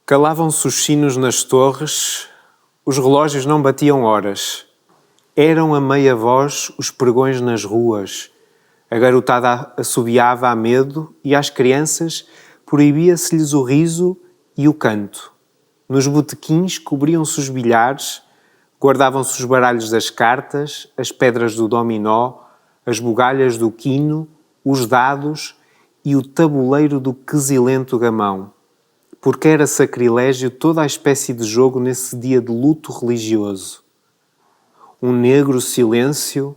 Calavam-se os sinos nas torres, os relógios não batiam horas. Eram a meia voz os pregões nas ruas. A garotada assobiava a medo e às crianças proibia-se-lhes o riso e o canto. Nos botequins cobriam-se os bilhares, guardavam-se os baralhos das cartas, as pedras do dominó, as bugalhas do quino, os dados e o tabuleiro do quesilento gamão. Porque era sacrilégio toda a espécie de jogo nesse dia de luto religioso. Um negro silêncio,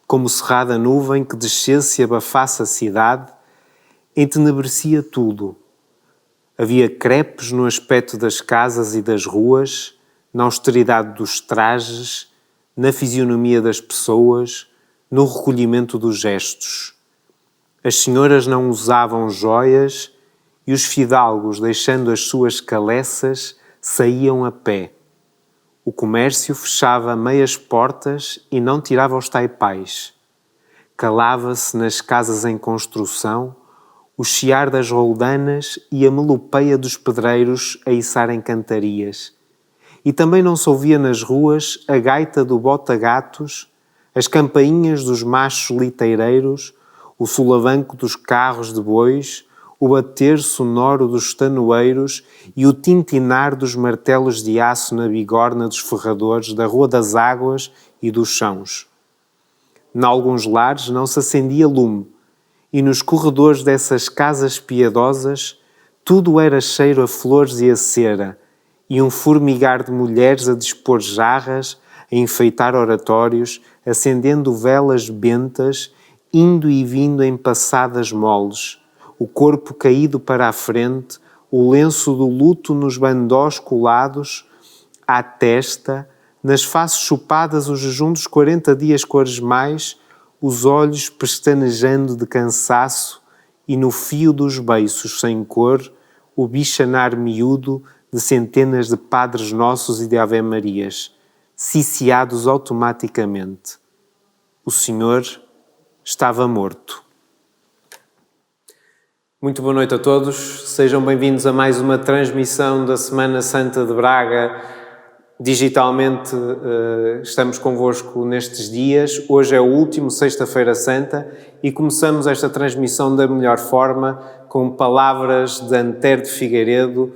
como cerrada nuvem que descesse e abafasse a cidade, entenebrecia tudo. Havia crepes no aspecto das casas e das ruas, na austeridade dos trajes, na fisionomia das pessoas, no recolhimento dos gestos. As senhoras não usavam joias e os fidalgos, deixando as suas caleças, saíam a pé. O comércio fechava meias portas e não tirava os taipais. Calava-se nas casas em construção o chiar das roldanas e a melopeia dos pedreiros a içarem cantarias. E também não se ouvia nas ruas a gaita do bota-gatos, as campainhas dos machos liteireiros, o solavanco dos carros de bois, o bater sonoro dos tanoeiros e o tintinar dos martelos de aço na bigorna dos ferradores da Rua das Águas e dos Chãos. Nalguns lares não se acendia lume, e nos corredores dessas casas piedosas tudo era cheiro a flores e a cera, e um formigar de mulheres a dispor jarras, a enfeitar oratórios, acendendo velas bentas, indo e vindo em passadas moles, o corpo caído para a frente, o lenço do luto nos bandós colados, à testa, nas faces chupadas o jejum dos 40 dias quaresmais, os olhos pestanejando de cansaço e no fio dos beiços sem cor, o bichanar miúdo de centenas de Padres Nossos e de Ave-Marias, ciciados automaticamente. O Senhor estava morto. Muito boa noite a todos, sejam bem-vindos a mais uma transmissão da Semana Santa de Braga. Digitalmente estamos convosco nestes dias. Hoje é o último Sexta-feira Santa e começamos esta transmissão da melhor forma com palavras de Antero de Figueiredo,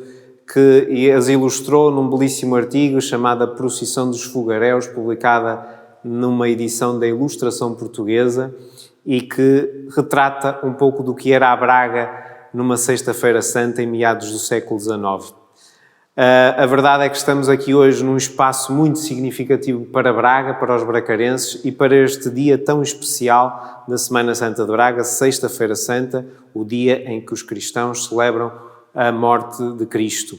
que as ilustrou num belíssimo artigo chamado A Procissão dos Fogaréus, publicada numa edição da Ilustração Portuguesa, e que retrata um pouco do que era a Braga numa Sexta-feira Santa em meados do século XIX. A verdade é que estamos aqui hoje num espaço muito significativo para Braga, para os bracarenses e para este dia tão especial da Semana Santa de Braga, Sexta-feira Santa, o dia em que os cristãos celebram a morte de Cristo.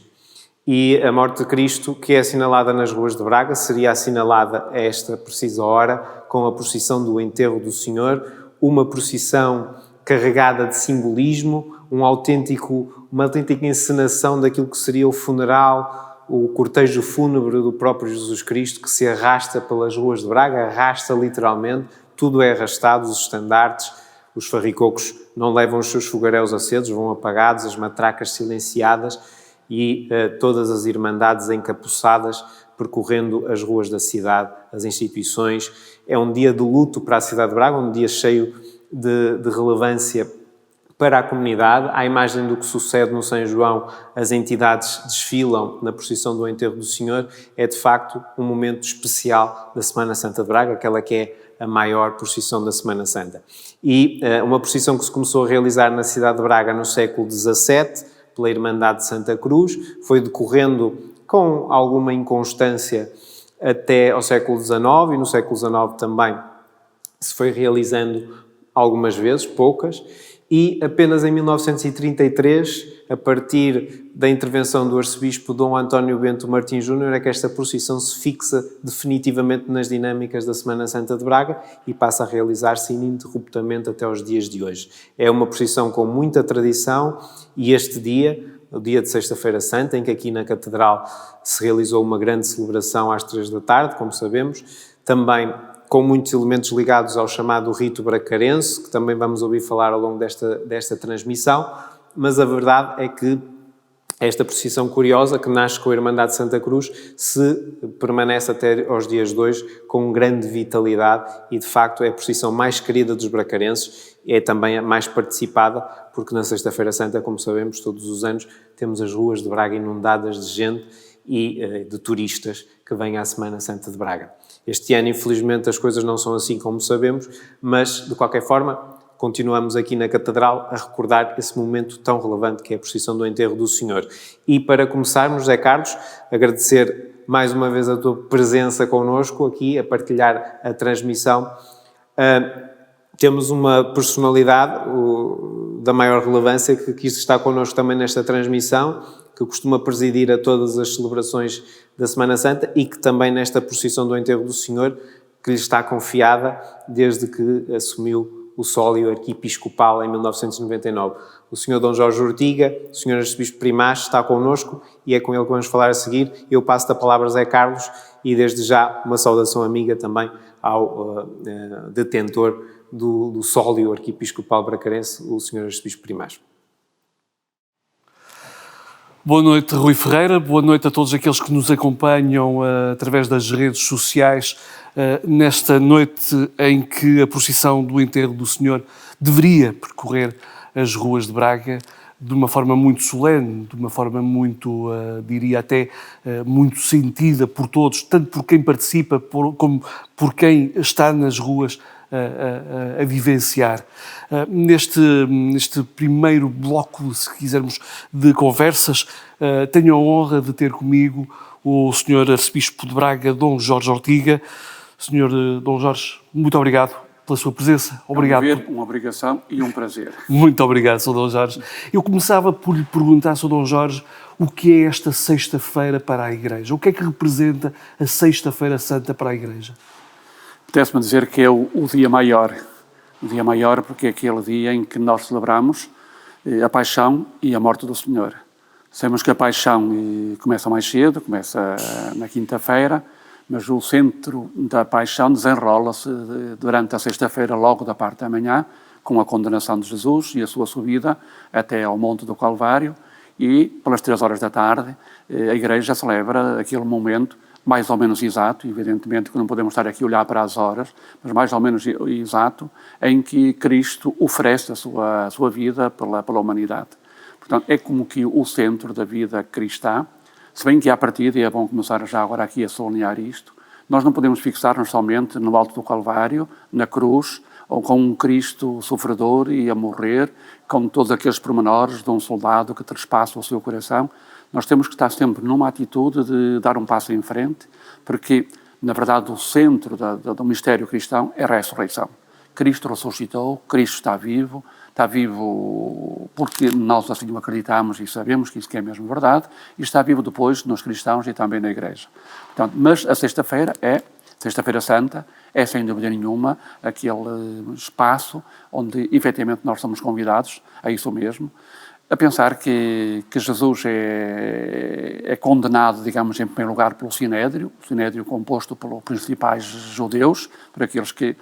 E a morte de Cristo, que é assinalada nas ruas de Braga, seria assinalada a esta precisa hora com a procissão do enterro do Senhor, uma procissão carregada de simbolismo, uma autêntica encenação daquilo que seria o funeral, o cortejo fúnebre do próprio Jesus Cristo, que se arrasta pelas ruas de Braga, arrasta literalmente, tudo é arrastado, os estandartes, os farricocos não levam os seus fogaréus acesos, vão apagados, as matracas silenciadas e todas as irmandades encapuçadas percorrendo as ruas da cidade, as instituições. É um dia de luto para a cidade de Braga, um dia cheio de relevância para a comunidade. À imagem do que sucede no São João, as entidades desfilam na procissão do enterro do Senhor. É de facto um momento especial da Semana Santa de Braga, aquela que é a maior procissão da Semana Santa. E uma procissão que se começou a realizar na cidade de Braga no século XVII, pela Irmandade de Santa Cruz, foi decorrendo com alguma inconstância até ao século XIX, e no século XIX também se foi realizando algumas vezes, poucas, e apenas em 1933, a partir da intervenção do arcebispo Dom António Bento Martins Júnior, é que esta procissão se fixa definitivamente nas dinâmicas da Semana Santa de Braga e passa a realizar-se ininterruptamente até aos dias de hoje. É uma procissão com muita tradição e este dia, o dia de Sexta-feira Santa, em que aqui na Catedral se realizou uma grande celebração às 3 da tarde, como sabemos, também com muitos elementos ligados ao chamado rito bracarense, que também vamos ouvir falar ao longo desta transmissão, mas a verdade é que esta procissão curiosa que nasce com a Irmandade de Santa Cruz se permanece até aos dias de hoje com grande vitalidade e, de facto, é a procissão mais querida dos bracarenses, é também a mais participada, porque na Sexta-feira Santa, como sabemos, todos os anos temos as ruas de Braga inundadas de gente e de turistas que vêm à Semana Santa de Braga. Este ano, infelizmente, as coisas não são assim como sabemos, mas, de qualquer forma, continuamos aqui na Catedral a recordar esse momento tão relevante que é a procissão do enterro do Senhor. E para começarmos, José Carlos, agradecer mais uma vez a tua presença connosco aqui, a partilhar a transmissão. Temos uma personalidade da maior relevância que quis estar connosco também nesta transmissão, que costuma presidir a todas as celebrações da Semana Santa e que também nesta procissão do enterro do Senhor, que lhe está confiada desde que assumiu o sólio arquiepiscopal em 1999. O Sr. Dom Jorge Ortiga, o Sr. Arcebispo Primaz, está connosco e é com ele que vamos falar a seguir. Eu passo a palavra a Zé Carlos e desde já uma saudação amiga também ao detentor do sólio arquiepiscopal bracarense, o Sr. Arcebispo Primaz. Boa noite, Rui Ferreira. Boa noite a todos aqueles que nos acompanham através das redes sociais nesta noite em que a procissão do enterro do Senhor deveria percorrer as ruas de Braga de uma forma muito solene, de uma forma muito, diria até, muito sentida por todos, tanto por quem participa como por quem está nas ruas a vivenciar. Neste primeiro bloco, se quisermos, de conversas, tenho a honra de ter comigo o Sr. Arcebispo de Braga, Dom Jorge Ortiga. Sr. Dom Jorge, muito obrigado pela sua presença. Obrigado. É um dever, uma obrigação e um prazer. Muito obrigado, Sr. Dom Jorge. Eu começava por lhe perguntar, Sr. Dom Jorge, o que é esta Sexta-feira para a Igreja? O que é que representa a Sexta-feira Santa para a Igreja? Apetece-me dizer que é o dia maior. O dia maior porque é aquele dia em que nós celebramos a paixão e a morte do Senhor. Sabemos que a paixão começa mais cedo, começa na quinta-feira, mas o centro da paixão desenrola-se durante a sexta-feira, logo da parte da manhã, com a condenação de Jesus e a sua subida até ao Monte do Calvário, e pelas 3 horas da tarde a Igreja celebra aquele momento mais ou menos exato, evidentemente que não podemos estar aqui a olhar para as horas, mas mais ou menos exato, em que Cristo oferece a sua vida pela humanidade. Portanto, é como que o centro da vida cristã, se bem que à partida, e é bom começar já agora aqui a sublinhar isto, nós não podemos fixar-nos somente no alto do Calvário, na cruz, ou com um Cristo sofredor e a morrer, com todos aqueles pormenores de um soldado que trespassa o seu coração. Nós temos que estar sempre numa atitude de dar um passo em frente, porque, na verdade, o centro do mistério cristão é a ressurreição. Cristo ressuscitou, Cristo está vivo porque nós assim o acreditamos e sabemos que isso é mesmo verdade, e está vivo depois nos cristãos e também na Igreja. Portanto, mas a Sexta-feira Sexta-feira Santa, é sem dúvida nenhuma aquele espaço onde efetivamente nós somos convidados a isso mesmo, a pensar que Jesus é condenado, digamos, em primeiro lugar pelo Sinédrio, o Sinédrio composto pelos principais judeus, por aqueles que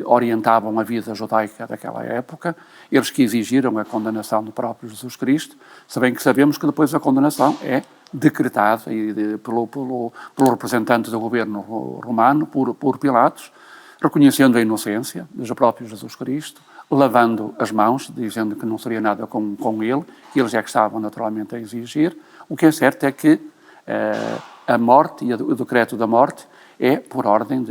orientavam a vida judaica daquela época, eles que exigiram a condenação do próprio Jesus Cristo, se bem que sabemos que depois a condenação é decretada pelo representante do governo romano, por Pilatos, reconhecendo a inocência do próprio Jesus Cristo, lavando as mãos, dizendo que não seria nada com ele, que eles é que estavam naturalmente a exigir. O que é certo é que a morte e o decreto da morte é por ordem,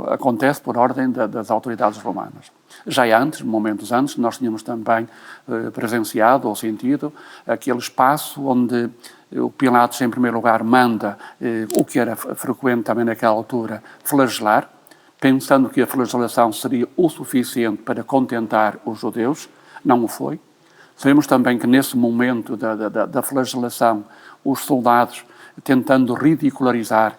acontece por ordem das autoridades romanas. Já antes, momentos antes, nós tínhamos também presenciado ou sentido aquele espaço onde o Pilatos, em primeiro lugar, manda, o que era frequente também naquela altura, flagelar, pensando que a flagelação seria o suficiente para contentar os judeus. Não o foi. Sabemos também que nesse momento da flagelação, os soldados, tentando ridicularizar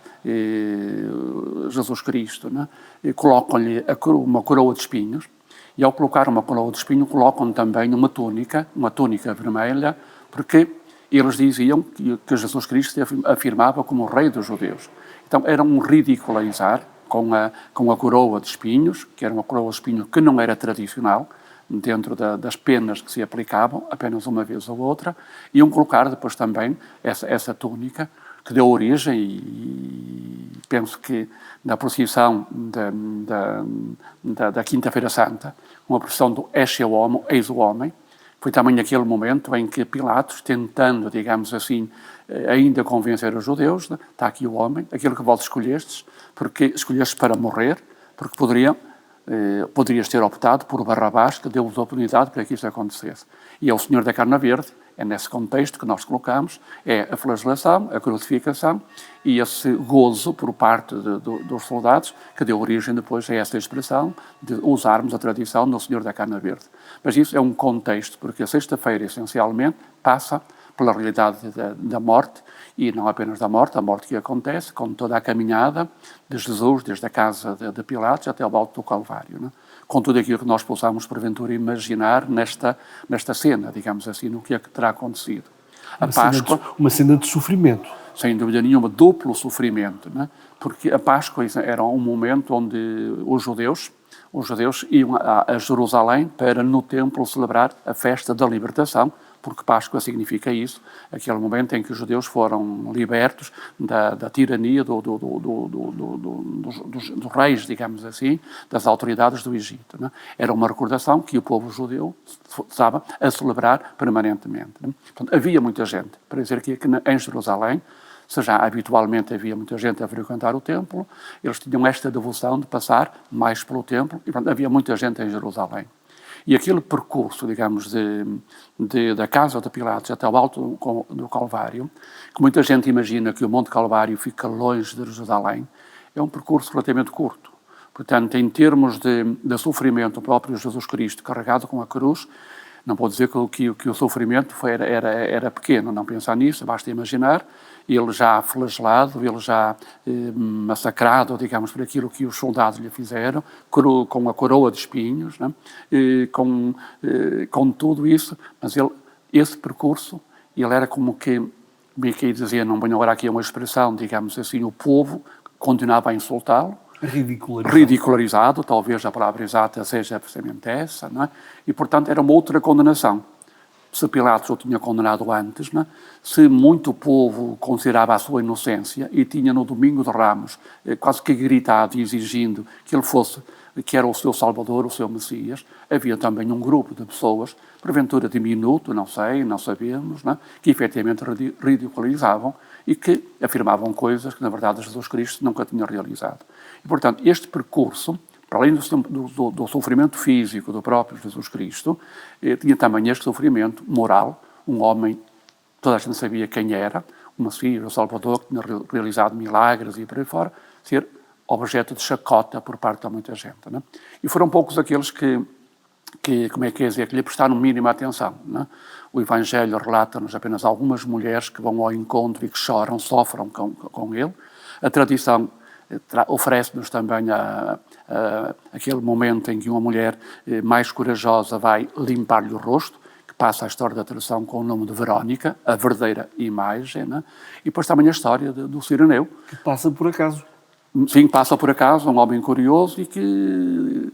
Jesus Cristo, né, colocam-lhe uma coroa de espinhos, e ao colocar uma coroa de espinho, colocam também uma túnica vermelha, porque eles diziam que Jesus Cristo se afirmava como o rei dos judeus. Então era um ridicularizar com a coroa de espinhos, que era uma coroa de espinho que não era tradicional, dentro das penas que se aplicavam, apenas uma vez ou outra, iam colocar depois também essa túnica que deu origem, e penso que na procissão da Quinta-feira Santa, uma procissão do Ecce Homo, eis o homem, foi também aquele momento em que Pilatos, tentando, digamos assim, ainda convencer os judeus, né? Está aqui o homem, aquele que vós escolhestes, porque escolhestes para morrer, porque poderias ter optado por Barrabás, que deu-vos a oportunidade para que isso acontecesse. E é o Senhor da Carne Verde, é nesse contexto que nós colocamos, é a flagelação, a crucificação e esse gozo por parte dos soldados que deu origem depois a essa expressão de usarmos a tradição do Senhor da Carne Verde. Mas isso é um contexto, porque a sexta-feira, essencialmente, passa pela realidade da morte, e não apenas da morte, a morte que acontece, com toda a caminhada de Jesus, desde a casa de Pilatos até ao alto do Calvário, né? Com tudo aquilo que nós possamos, porventura, imaginar nesta cena, digamos assim, no que é que terá acontecido. A Páscoa... Uma cena de sofrimento. Sem dúvida nenhuma, duplo sofrimento, né? Porque a Páscoa era um momento onde os judeus iam a Jerusalém para, no templo, celebrar a festa da libertação, porque Páscoa significa isso, aquele momento em que os judeus foram libertos da tirania dos reis, digamos assim, das autoridades do Egito, né? Era uma recordação que o povo judeu estava a celebrar permanentemente, né? Portanto, havia muita gente, para dizer que em Jerusalém, se já habitualmente havia muita gente a frequentar o templo, eles tinham esta devoção de passar mais pelo templo, e portanto, havia muita gente em Jerusalém. E aquele percurso, digamos, da casa de Pilatos até ao alto do Calvário, que muita gente imagina que o Monte Calvário fica longe de Jerusalém, é um percurso relativamente curto. Portanto, em termos de sofrimento, o próprio Jesus Cristo carregado com a cruz, não pode dizer que o sofrimento era pequeno, não pensar nisso, basta imaginar, ele já flagelado, ele já massacrado, digamos, por aquilo que os soldados lhe fizeram, com a coroa de espinhos, né? Com tudo isso, mas esse percurso, ele era como que dizia, não venho agora aqui a uma expressão, digamos assim, o povo continuava a insultá-lo, ridicularizado, talvez a palavra exata seja precisamente essa, não é? E, portanto, era uma outra condenação. Se Pilatos o tinha condenado antes, não é? Se muito povo considerava a sua inocência e tinha no domingo de Ramos quase que gritado e exigindo que ele fosse, que era o seu Salvador, o seu Messias, havia também um grupo de pessoas, porventura diminuto, não sei, não sabemos, não é? Que efetivamente ridicularizavam e que afirmavam coisas que, na verdade, Jesus Cristo nunca tinha realizado. E, portanto, este percurso, para além do sofrimento físico do próprio Jesus Cristo, tinha também este sofrimento moral, um homem, toda a gente sabia quem era, o Messias, o Salvador, que tinha realizado milagres e por aí fora, ser objeto de chacota por parte de muita gente, né? E foram poucos aqueles que como é que é dizer, que lhe prestaram mínima atenção, né? O Evangelho relata-nos apenas algumas mulheres que vão ao encontro e que choram, sofrem com ele. A tradição oferece-nos também aquele momento em que uma mulher mais corajosa vai limpar-lhe o rosto, que passa a história da tradição com o nome de Verónica, a verdadeira imagem, né? E depois também a história do Cireneu. Que passa por acaso. Sim, passa por acaso, um homem curioso e que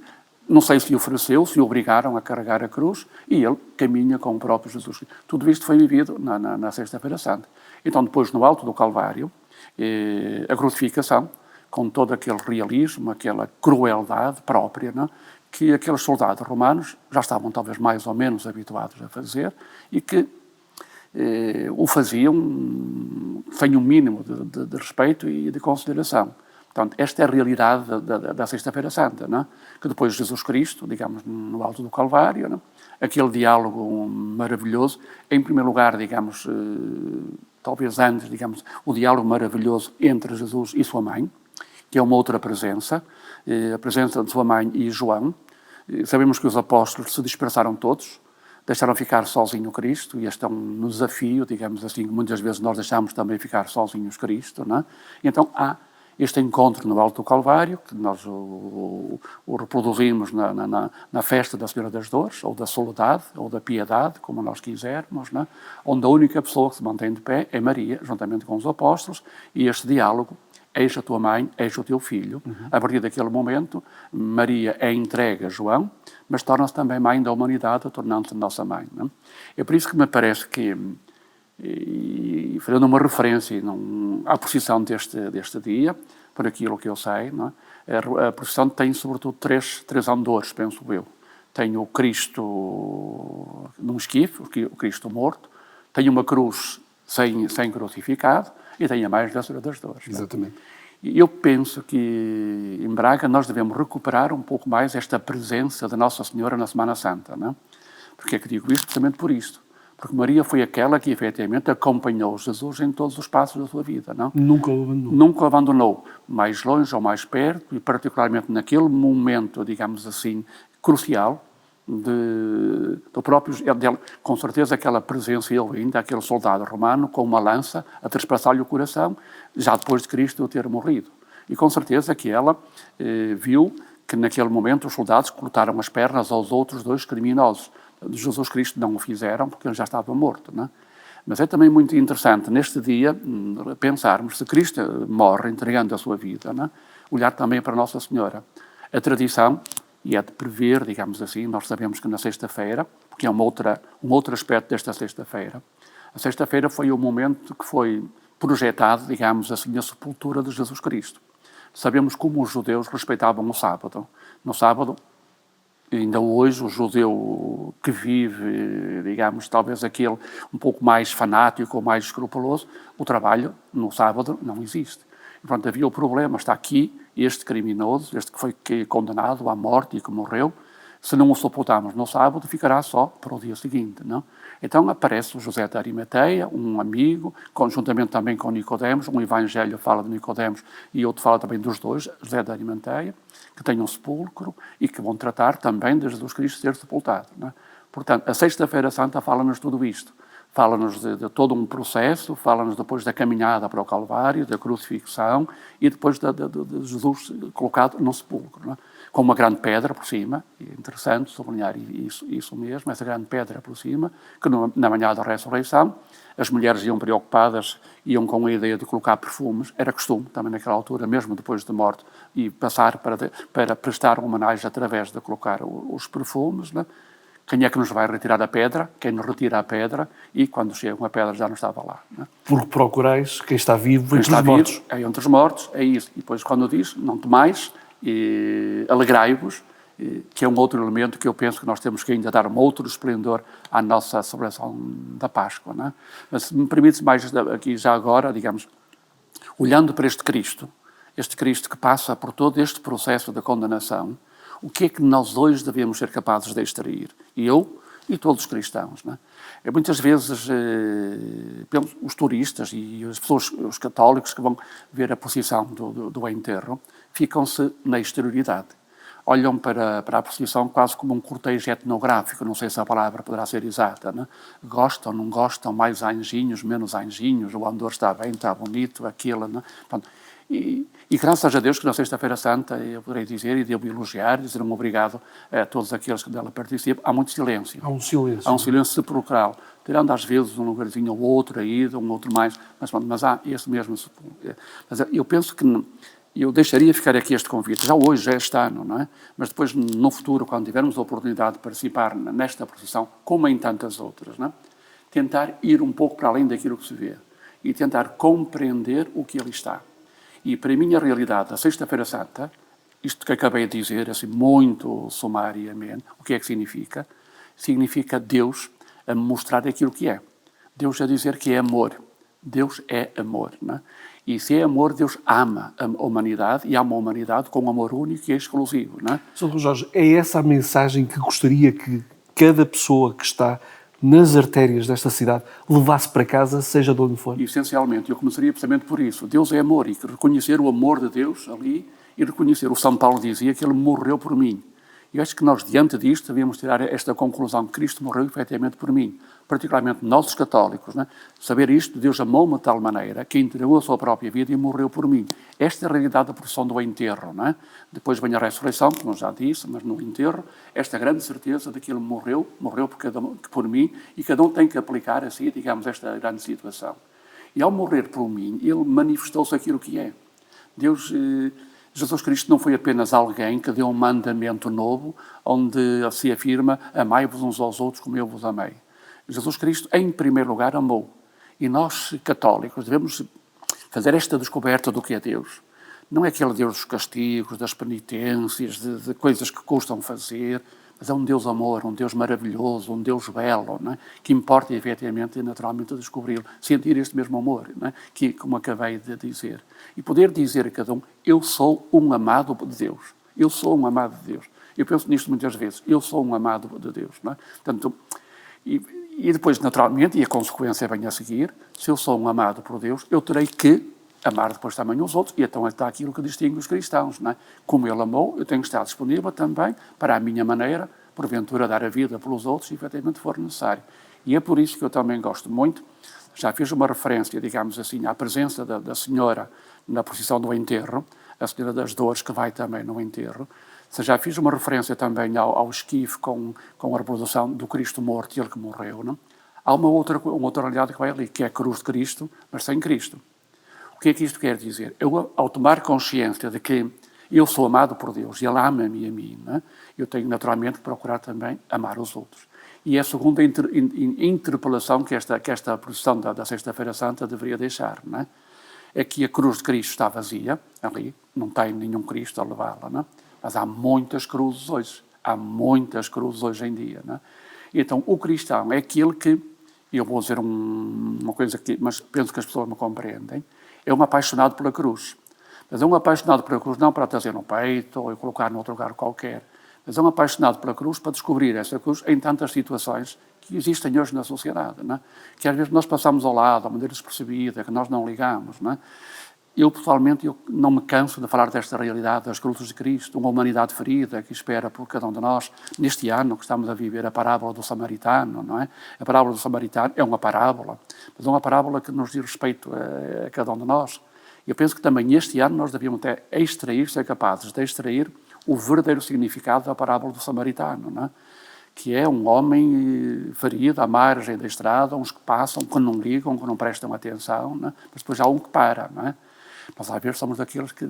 não sei se lhe ofereceu, se o obrigaram a carregar a cruz, e ele caminha com o próprio Jesus. Tudo isto foi vivido na Sexta-feira Santa. Então, depois, no alto do Calvário, a crucificação, com todo aquele realismo, aquela crueldade própria, não? Que aqueles soldados romanos já estavam talvez mais ou menos habituados a fazer e que o faziam sem um mínimo de respeito e de consideração. Portanto, esta é a realidade da Sexta-feira Santa, não é? Que depois Jesus Cristo, digamos, no alto do Calvário, não é? Aquele diálogo maravilhoso, em primeiro lugar, digamos, talvez antes, digamos, o diálogo maravilhoso entre Jesus e sua mãe, que é uma outra presença, a presença de sua mãe e João. Sabemos que os apóstolos se dispersaram todos, deixaram ficar sozinho Cristo, e este é um desafio, digamos assim, que muitas vezes nós deixamos também ficar sozinhos Cristo, não é? E então há este encontro no Alto do Calvário, que nós o reproduzimos na festa da Senhora das Dores, ou da Soledade, ou da Piedade, como nós quisermos, não é? Onde a única pessoa que se mantém de pé é Maria, juntamente com os apóstolos, e este diálogo eis a tua mãe, eis o teu filho. A partir daquele momento, Maria é entregue a João, mas torna-se também mãe da humanidade, tornando-se nossa mãe. Não é? É por isso que me parece que, e fazendo uma referência à procissão deste dia, por aquilo que eu sei, não é? A procissão tem sobretudo três andores, penso eu. Tem o Cristo num esquife, o Cristo morto, tem uma cruz sem crucificado e tem a mais da Senhora das Dores. Exatamente. E eu penso que em Braga nós devemos recuperar um pouco mais esta presença da Nossa Senhora na Semana Santa. Não é? Porque é que digo isto? Precisamente por isto. Porque Maria foi aquela que efetivamente acompanhou Jesus em todos os passos da sua vida. Não? Nunca o abandonou. Nunca o abandonou. Mais longe ou mais perto, e particularmente naquele momento, digamos assim, crucial, do próprio, com certeza aquela presença ele ainda, aquele soldado romano com uma lança a trespassar-lhe o coração, já depois de Cristo ter morrido. E com certeza que ela viu que naquele momento os soldados cortaram as pernas aos outros dois criminosos. De Jesus Cristo não o fizeram porque ele já estava morto, não é? Mas é também muito interessante neste dia pensarmos se Cristo morre entregando a sua vida, não é? Olhar também para Nossa Senhora. A tradição, e é de prever, digamos assim, nós sabemos que na sexta-feira, porque é um outro aspecto desta sexta-feira, a sexta-feira foi o momento que foi projetado, digamos assim, a sepultura de Jesus Cristo. Sabemos como os judeus respeitavam o sábado. No sábado, ainda hoje, o judeu que vive, digamos, talvez aquele um pouco mais fanático ou mais escrupuloso, o trabalho no sábado não existe. E, portanto, havia o problema, está aqui este criminoso, este que foi condenado à morte e que morreu, se não o sepultarmos no sábado, ficará só para o dia seguinte, não? Então aparece o José de Arimateia, um amigo, conjuntamente também com Nicodemos, um evangelho fala de Nicodemos e outro fala também dos dois, José de Arimateia, que tem um sepulcro e que vão tratar também de Jesus Cristo ser sepultado, não é? Portanto, a Sexta-feira Santa fala-nos tudo isto. Fala-nos de todo um processo, fala-nos depois da caminhada para o Calvário, da crucifixão e depois de Jesus colocado no sepulcro, não é? Com uma grande pedra por cima, e é interessante sublinhar isso mesmo, essa grande pedra por cima, que na manhã da ressurreição as mulheres iam preocupadas, iam com a ideia de colocar perfumes, era costume também naquela altura, mesmo depois de morte, e passar para prestar homenagem através de colocar os perfumes, não é? Quem é que nos vai retirar a pedra? Quem nos retira a pedra e quando chegam a pedra já não estava lá. Não é? Porque procurais quem está vivo entre os mortos. Vivo, é entre os mortos, é isso. E depois quando diz, não temais, alegrai-vos, que é um outro elemento que eu penso que nós temos que ainda dar um outro esplendor à nossa celebração da Páscoa. Não é? Mas se me permite mais aqui já agora, digamos, olhando para este Cristo que passa por todo este processo de condenação, o que é que nós hoje devemos ser capazes de extrair? Eu e todos os cristãos. Não é? Muitas vezes os turistas e as pessoas, os católicos que vão ver a procissão do enterro, ficam-se na exterioridade. Olham para a procissão quase como um cortejo etnográfico, não sei se a palavra poderá ser exata. Não é? Gostam, não gostam, mais anjinhos, menos anjinhos, o andor está bem, está bonito, aquilo. Não é? Pronto. E graças a Deus que na Sexta-feira Santa, eu poderei dizer, e devo elogiar, dizer um obrigado a todos aqueles que dela participam, há muito silêncio. Há um silêncio. Há um silêncio sepulcral. Tirando às vezes um lugarzinho ou outro aí, um outro mais, mas há esse mesmo. Mas eu penso que eu deixaria ficar aqui este convite, já hoje, já este ano, não é? Mas depois, no futuro, quando tivermos a oportunidade de participar nesta procissão, como em tantas outras, não é? Tentar ir um pouco para além daquilo que se vê e tentar compreender o que ali está. E para mim a realidade, a Sexta-feira Santa, isto que acabei de dizer, assim, muito sumariamente, o que é que significa? Significa Deus a mostrar aquilo que é. Deus a dizer que é amor. Deus é amor, não é? E se é amor, Deus ama a humanidade e ama a humanidade com um amor único e exclusivo, não é? Sr. Jorge, é essa a mensagem que gostaria que cada pessoa que está nas artérias desta cidade levasse para casa, seja de onde for? Essencialmente, eu começaria precisamente por isso. Deus é amor e reconhecer o amor de Deus ali e reconhecer, o São Paulo dizia que ele morreu por mim. E eu acho que nós, diante disto, devíamos tirar esta conclusão, que Cristo morreu efetivamente por mim, particularmente nós os católicos, não é? Saber isto, Deus amou-me de tal maneira que entregou a sua própria vida e morreu por mim. Esta é a realidade da procissão do enterro, não é? Depois vem a ressurreição, como já disse, mas no enterro, esta grande certeza de que ele morreu por mim, e cada um tem que aplicar assim, digamos, esta grande situação. E ao morrer por mim, ele manifestou-se aquilo que é. Jesus Cristo não foi apenas alguém que deu um mandamento novo, onde se afirma, amai-vos uns aos outros como eu vos amei. Jesus Cristo, em primeiro lugar, amou. E nós, católicos, devemos fazer esta descoberta do que é Deus. Não é aquele Deus dos castigos, das penitências, de coisas que custam fazer, mas é um Deus amor, um Deus maravilhoso, um Deus belo, não é? Que importa efetivamente e naturalmente descobri-lo, sentir este mesmo amor, não é? Que, como acabei de dizer. E poder dizer a cada um, eu sou um amado de Deus. Eu sou um amado de Deus. Eu penso nisto muitas vezes, eu sou um amado de Deus, não é? Portanto, e depois, naturalmente, e a consequência vem a seguir, se eu sou um amado por Deus, eu terei que amar depois também os outros, e então está aquilo que distingue os cristãos, não é? Como Ele amou, eu tenho que estar disponível também, para a minha maneira, porventura dar a vida pelos outros, se efetivamente for necessário. E é por isso que eu também gosto muito, já fiz uma referência, digamos assim, à presença da senhora na procissão do enterro, a senhora das dores que vai também no enterro. Já fiz uma referência também ao esquife com a reprodução do Cristo morto e Ele que morreu, não? Há uma outra realidade que vai ali, que é a cruz de Cristo, mas sem Cristo. O que é que isto quer dizer? Eu, ao tomar consciência de que eu sou amado por Deus e Ele ama-me a mim, não é? Eu tenho naturalmente que procurar também amar os outros. E é a segunda interpelação que esta procissão da Sexta-feira Santa deveria deixar, não é? É que a cruz de Cristo está vazia, ali, não tem nenhum Cristo a levá-la, não é? Mas há muitas cruzes hoje. Há muitas cruzes hoje em dia, não é? Então, o cristão é aquele que, eu vou dizer uma coisa aqui, mas penso que as pessoas me compreendem, é um apaixonado pela cruz. Mas é um apaixonado pela cruz não para trazer no peito ou colocar num outro lugar qualquer, mas é um apaixonado pela cruz para descobrir essa cruz em tantas situações que existem hoje na sociedade, não é? Que às vezes nós passamos ao lado, a maneira despercebida, que nós não ligamos, não é? Eu, pessoalmente, não me canso de falar desta realidade das cruzes de Cristo, uma humanidade ferida que espera por cada um de nós, neste ano que estamos a viver a parábola do Samaritano, não é? A parábola do Samaritano é uma parábola, mas é uma parábola que nos diz respeito a cada um de nós. Eu penso que também este ano nós devíamos até ser capazes de extrair o verdadeiro significado da parábola do Samaritano, não é? Que é um homem ferido à margem da estrada, uns que passam, que não ligam, que não prestam atenção, não é? Mas depois há um que para, não é? Nós, às vezes, somos daqueles que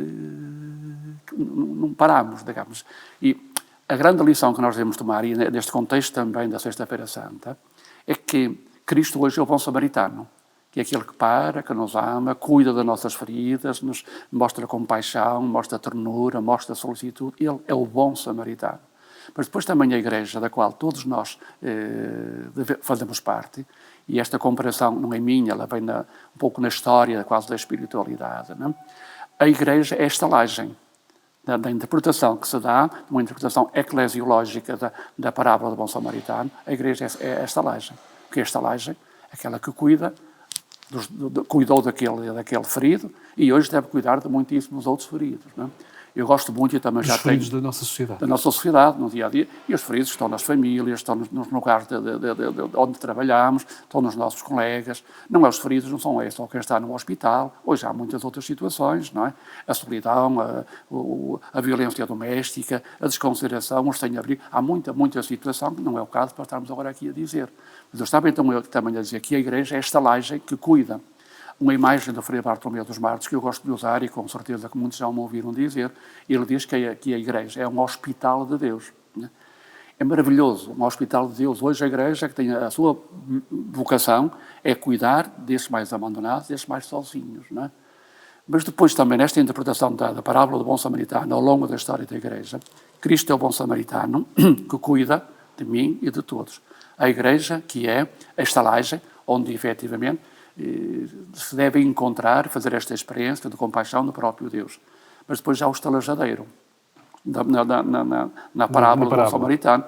não paramos, digamos. E a grande lição que nós devemos tomar, e neste contexto também da Sexta-feira Santa, é que Cristo hoje é o bom samaritano, que é aquele que para, que nos ama, cuida das nossas feridas, nos mostra compaixão, mostra ternura, mostra solicitude. Ele é o bom samaritano. Mas depois também a Igreja, da qual todos nós fazemos parte, e esta comparação não é minha, ela vem um pouco na história quase da espiritualidade, não é? A Igreja é a estalagem da interpretação que se dá, uma interpretação eclesiológica da parábola do bom samaritano. A Igreja é a estalagem. O que é a estalagem? Aquela que cuidou daquele ferido e hoje deve cuidar de muitíssimos outros feridos, não é? Eu gosto muito e também já tenho... Os feridos da nossa sociedade. Da nossa sociedade, no dia-a-dia. E os feridos estão nas famílias, estão nos lugares onde trabalhamos, estão nos nossos colegas. Não é os feridos, não são só quem está no hospital. Hoje há muitas outras situações, não é? A solidão, a violência doméstica, a desconsideração, os sem-abrigo. Há muita situação que não é o caso para estarmos agora aqui a dizer. Mas eu estava então também a dizer que a Igreja é esta estalagem que cuida. Uma imagem do Frei Bartolomeu dos Martins que eu gosto de usar e com certeza que muitos já me ouviram dizer. Ele diz que a Igreja é um hospital de Deus, né? É maravilhoso, um hospital de Deus. Hoje a Igreja, que tem a sua vocação, é cuidar desses mais abandonados, desses mais sozinhos, né? Mas depois também, nesta interpretação da parábola do bom samaritano, ao longo da história da Igreja, Cristo é o bom samaritano que cuida de mim e de todos. A Igreja, que é a estalagem, onde efetivamente se deve encontrar, fazer esta experiência de compaixão do próprio Deus. Mas depois já o estalajadeiro, na parábola do bom samaritano,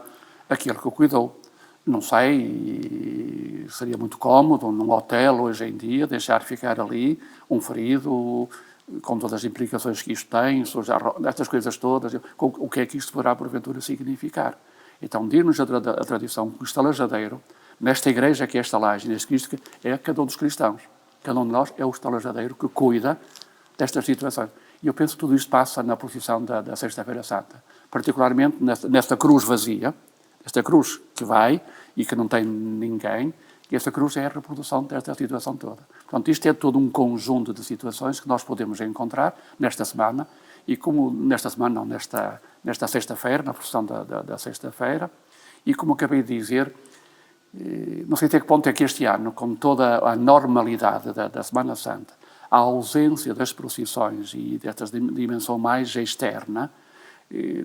aquele que o cuidou. Não sei, seria muito cómodo num hotel hoje em dia deixar ficar ali um ferido com todas as implicações que isto tem, estas coisas todas, o que é que isto poderá porventura significar. Então diz-nos a tradição que o estalajadeiro, nesta Igreja que é a estalagem, neste Cristo, é cada um dos cristãos. Cada um de nós é o estalajadeiro que cuida destas situações. E eu penso que tudo isto passa na procissão da Sexta-feira Santa. Particularmente nesta cruz vazia, esta cruz que vai e que não tem ninguém, e esta cruz é a reprodução desta situação toda. Portanto, Portanto, isto é todo um conjunto de situações que nós podemos encontrar nesta semana, e como nesta semana, não, nesta sexta-feira, na procissão da sexta-feira, e como acabei de dizer, não sei até que ponto é que este ano, com toda a normalidade da Semana Santa, a ausência das procissões e desta dimensão mais externa,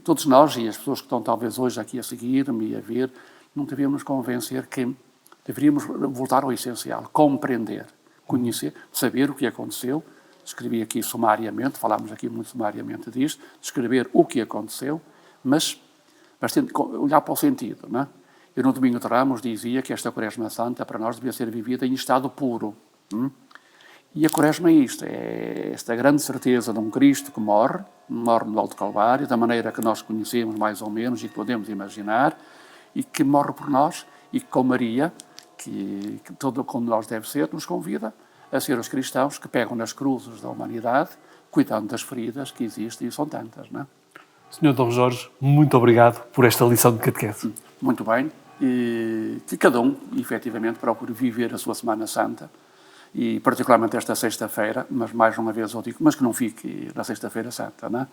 todos nós e as pessoas que estão talvez hoje aqui a seguir-me e a ver, não devemos convencer que deveríamos voltar ao essencial, compreender, conhecer, saber o que aconteceu. Escrevi aqui sumariamente, falámos aqui muito sumariamente disto, descrever o que aconteceu, mas olhar para o sentido, não é? Eu no Domingo de Ramos dizia que esta Quaresma Santa para nós devia ser vivida em estado puro. E a Quaresma é isto, é esta grande certeza de um Cristo que morre no Alto Calvário, da maneira que nós conhecemos mais ou menos e que podemos imaginar, e que morre por nós, e que com Maria, que todo como nós deve ser, nos convida a ser os cristãos que pegam nas cruzes da humanidade, cuidando das feridas que existem, e são tantas, não é? Sr. Dom Jorge, muito obrigado por esta lição de catequese. Muito bem, e que cada um, efetivamente, procure viver a sua Semana Santa, e particularmente esta sexta-feira, mas mais uma vez eu digo, mas que não fique na Sexta-feira Santa, não é?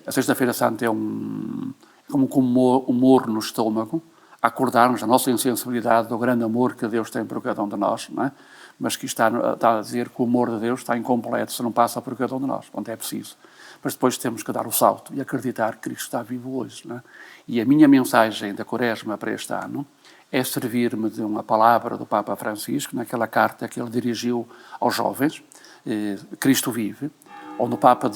A Sexta-feira Santa é como um humor no estômago, acordarmos a nossa insensibilidade do grande amor que Deus tem por cada um de nós, não é? Mas que está a dizer que o amor de Deus está incompleto se não passa por cada um de nós, onde é preciso. Mas depois temos que dar o salto e acreditar que Cristo está vivo hoje, não é? E a minha mensagem da Quaresma para este ano é servir-me de uma palavra do Papa Francisco, naquela carta que ele dirigiu aos jovens, Cristo vive, onde o Papa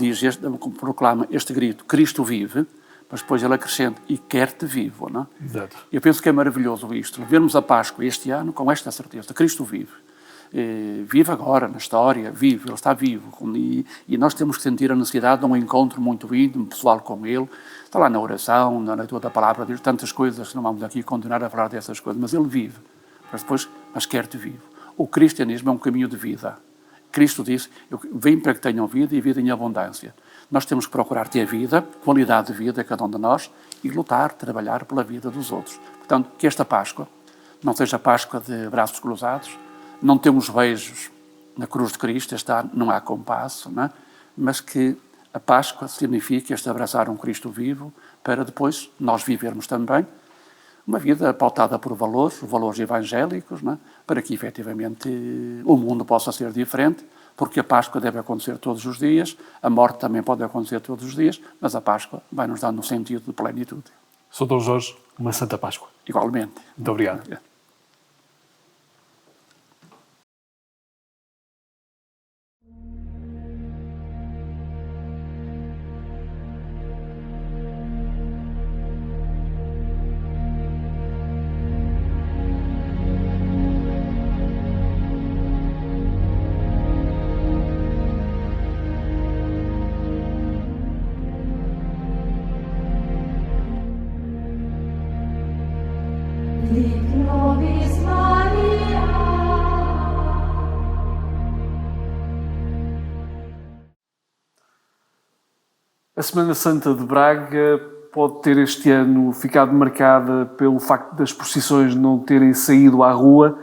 proclama este grito, Cristo vive, mas depois ele acrescenta, e quer-te vivo, não é? Exato. Eu penso que é maravilhoso isto, vermos a Páscoa este ano com esta certeza, Cristo vive. Vive agora, na história, vive, ele está vivo, e nós temos que sentir a necessidade de um encontro muito íntimo, pessoal com ele, está lá na oração, na leitura da palavra de Deus, tantas coisas, não vamos aqui continuar a falar dessas coisas, mas ele vive, mas quer-te vivo. O cristianismo é um caminho de vida. Cristo disse, eu vim para que tenham vida e vida em abundância. Nós temos que procurar ter vida, qualidade de vida a cada um de nós, e lutar, trabalhar pela vida dos outros. Portanto, que esta Páscoa não seja Páscoa de braços cruzados, não temos beijos na cruz de Cristo, este ano não há compasso, não é? Mas que a Páscoa significa este abraçar um Cristo vivo para depois nós vivermos também uma vida pautada por valores evangélicos, não é? Para que efetivamente o mundo possa ser diferente, porque a Páscoa deve acontecer todos os dias, a morte também pode acontecer todos os dias, mas a Páscoa vai nos dar um sentido de plenitude. Sr. Dom Jorge, uma Santa Páscoa. Igualmente. Muito obrigado. A Semana Santa de Braga pode ter este ano ficado marcada pelo facto das procissões não terem saído à rua,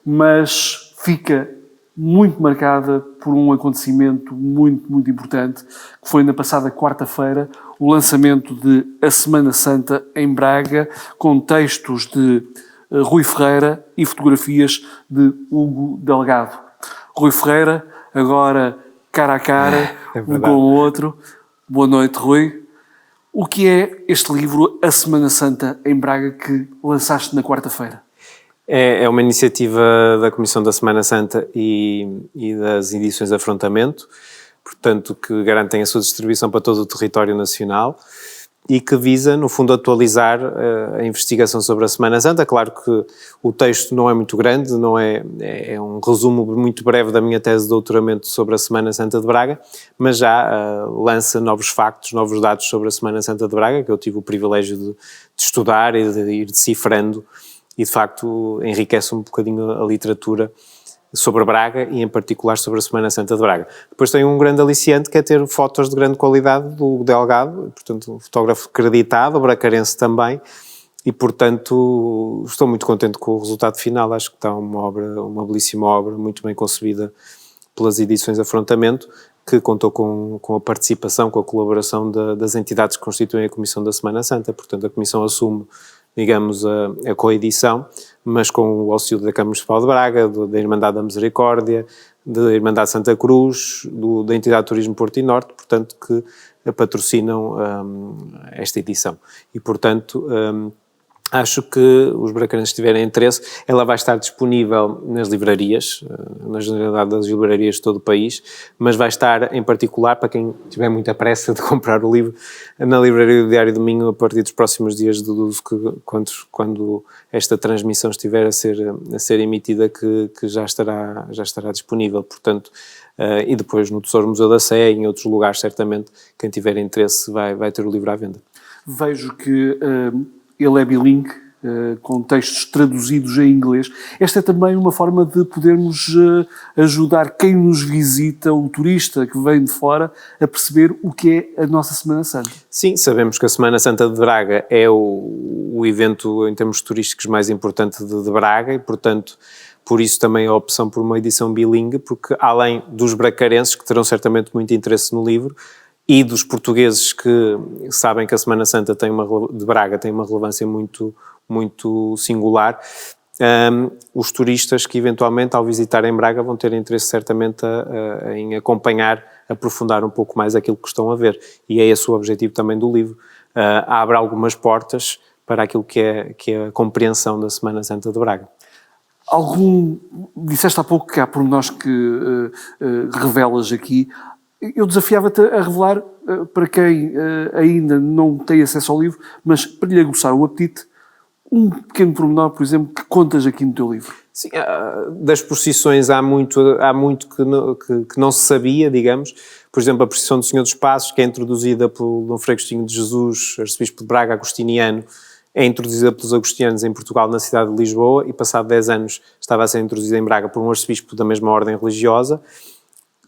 mas fica muito marcada por um acontecimento muito, muito importante, que foi na passada quarta-feira o lançamento de A Semana Santa em Braga, com textos de Rui Ferreira e fotografias de Hugo Delgado. Rui Ferreira, agora cara a cara, um com o outro. Boa noite, Rui. O que é este livro, A Semana Santa em Braga, que lançaste na quarta-feira? É uma iniciativa da Comissão da Semana Santa e das edições Afrontamento, portanto, que garantem a sua distribuição para todo o território nacional e que visa, no fundo, atualizar a investigação sobre a Semana Santa. Claro que o texto não é muito grande, é um resumo muito breve da minha tese de doutoramento sobre a Semana Santa de Braga, mas já lança novos factos, novos dados sobre a Semana Santa de Braga, que eu tive o privilégio de estudar e de ir decifrando, e de facto enriquece um bocadinho a literatura sobre Braga e em particular sobre a Semana Santa de Braga. Depois tem um grande aliciante que é ter fotos de grande qualidade do Delgado, portanto um fotógrafo acreditado, bracarense também, e, portanto, estou muito contente com o resultado final. Acho que está uma belíssima obra, muito bem concebida pelas edições Afrontamento, que contou com a participação, com a colaboração das entidades que constituem a Comissão da Semana Santa. Portanto, a Comissão assume, digamos, a coedição, mas com o auxílio da Câmara Municipal de Braga, da Irmandade da Misericórdia, da Irmandade Santa Cruz, da Entidade de Turismo Porto e Norte, portanto, que patrocinam esta edição. E, portanto, acho que os bracarenses, se tiverem interesse, ela vai estar disponível nas livrarias, na generalidade das livrarias de todo o país, mas vai estar em particular, para quem tiver muita pressa de comprar o livro, na livraria do Diário do Minho, a partir dos próximos dias de 12, quando esta transmissão estiver a ser emitida, que já estará disponível, portanto, e depois no Tesouro Museu da Sé, em outros lugares, certamente, quem tiver interesse vai ter o livro à venda. Vejo que ele é bilingue, com textos traduzidos em inglês. Esta é também uma forma de podermos ajudar quem nos visita, o turista que vem de fora, a perceber o que é a nossa Semana Santa. Sim, sabemos que a Semana Santa de Braga é o evento, em termos turísticos, mais importante de Braga e, portanto, por isso também a opção por uma edição bilingue, porque além dos bracarenses, que terão certamente muito interesse no livro, e dos portugueses que sabem que a Semana Santa de Braga tem uma relevância muito, muito singular, os turistas que eventualmente ao visitarem Braga vão ter interesse certamente em acompanhar, aprofundar um pouco mais aquilo que estão a ver, e é esse o objetivo também do livro. Abre algumas portas para aquilo que é a compreensão da Semana Santa de Braga. Disseste há pouco que há pormenores que revelas aqui. Eu desafiava-te a revelar, para quem ainda não tem acesso ao livro, mas para lhe aguçar o apetite, um pequeno pormenor, por exemplo, que contas aqui no teu livro. Sim, das procissões há muito que não se sabia, digamos. Por exemplo, a procissão do Senhor dos Passos, que é introduzida pelo Dom Frei Agostinho de Jesus, arcebispo de Braga, agostiniano, é introduzida pelos agostinianos em Portugal, na cidade de Lisboa, e passado 10 anos estava a ser introduzida em Braga por um arcebispo da mesma ordem religiosa.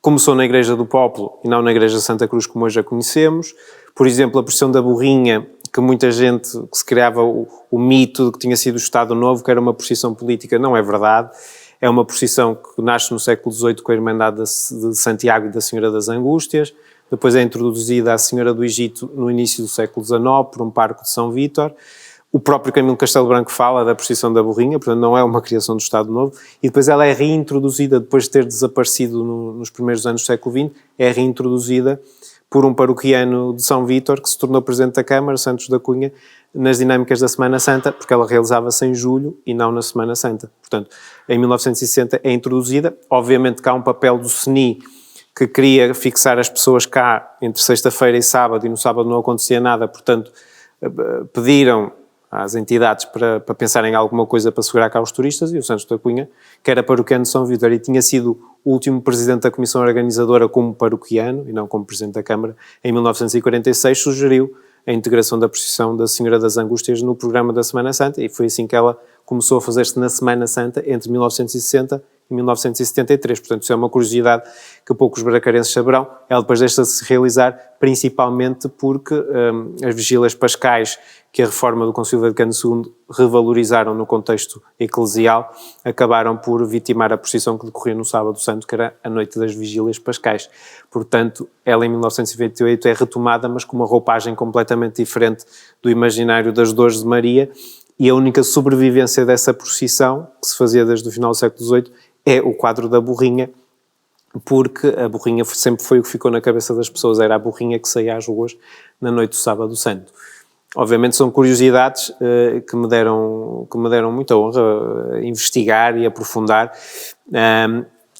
Começou na Igreja do Pópulo e não na Igreja de Santa Cruz, como hoje a conhecemos. Por exemplo, a procissão da Burrinha, que muita gente que se criava o mito de que tinha sido o Estado Novo, que era uma procissão política, não é verdade. É uma procissão que nasce no século XVIII com a Irmandade de Santiago e da Senhora das Angústias. Depois é introduzida a Senhora do Egito no início do século XIX por um parco de São Vítor. O próprio Camilo Castelo Branco fala da procissão da Burrinha, portanto não é uma criação do Estado Novo, e depois ela é reintroduzida, depois de ter desaparecido nos primeiros anos do século XX, é reintroduzida por um paroquiano de São Vítor, que se tornou Presidente da Câmara, Santos da Cunha, nas dinâmicas da Semana Santa, porque ela realizava-se em julho e não na Semana Santa. Portanto, em 1960 é introduzida. Obviamente que há um papel do CNI que queria fixar as pessoas cá entre sexta-feira e sábado, e no sábado não acontecia nada, portanto pediram às entidades para pensarem em alguma coisa para segurar cá os turistas, e o Santos da Cunha, que era paroquiano de São Vítor e tinha sido o último presidente da comissão organizadora como paroquiano, e não como presidente da Câmara, em 1946, sugeriu a integração da procissão da Senhora das Angústias no programa da Semana Santa, e foi assim que ela começou a fazer-se na Semana Santa entre 1960 e 1973, portanto isso é uma curiosidade que poucos bracarenses saberão. Ela depois deixa de se realizar, principalmente porque as vigílias pascais que a reforma do Concílio Vaticano II revalorizaram no contexto eclesial, acabaram por vitimar a procissão que decorria no Sábado Santo, que era a noite das vigílias pascais. Portanto, ela em 1928 é retomada, mas com uma roupagem completamente diferente do imaginário das Dores de Maria, e a única sobrevivência dessa procissão, que se fazia desde o final do século XVIII, é o quadro da Burrinha, porque a Burrinha sempre foi o que ficou na cabeça das pessoas, era a Burrinha que saía às ruas na noite do Sábado Santo. Obviamente são curiosidades que me deram muita honra investigar e aprofundar.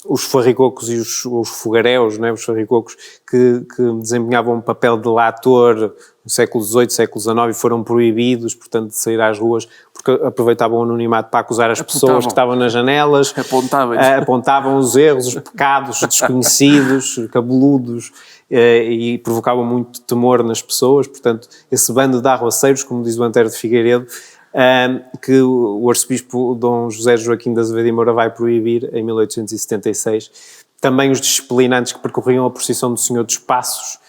Os farricocos e os fogaréus, né, os farricocos que desempenhavam um papel de lator no século XVIII, século XIX, e foram proibidos, portanto, de sair às ruas, porque aproveitavam o anonimato para acusar as pessoas que estavam nas janelas, apontavam os erros, os pecados desconhecidos, cabeludos, e provocavam muito temor nas pessoas. Portanto, esse bando de arruaceiros, como diz o Antero de Figueiredo, que o arcebispo Dom José Joaquim de Azevedo e Moura vai proibir em 1876. Também os disciplinantes que percorriam a procissão do Senhor dos Passos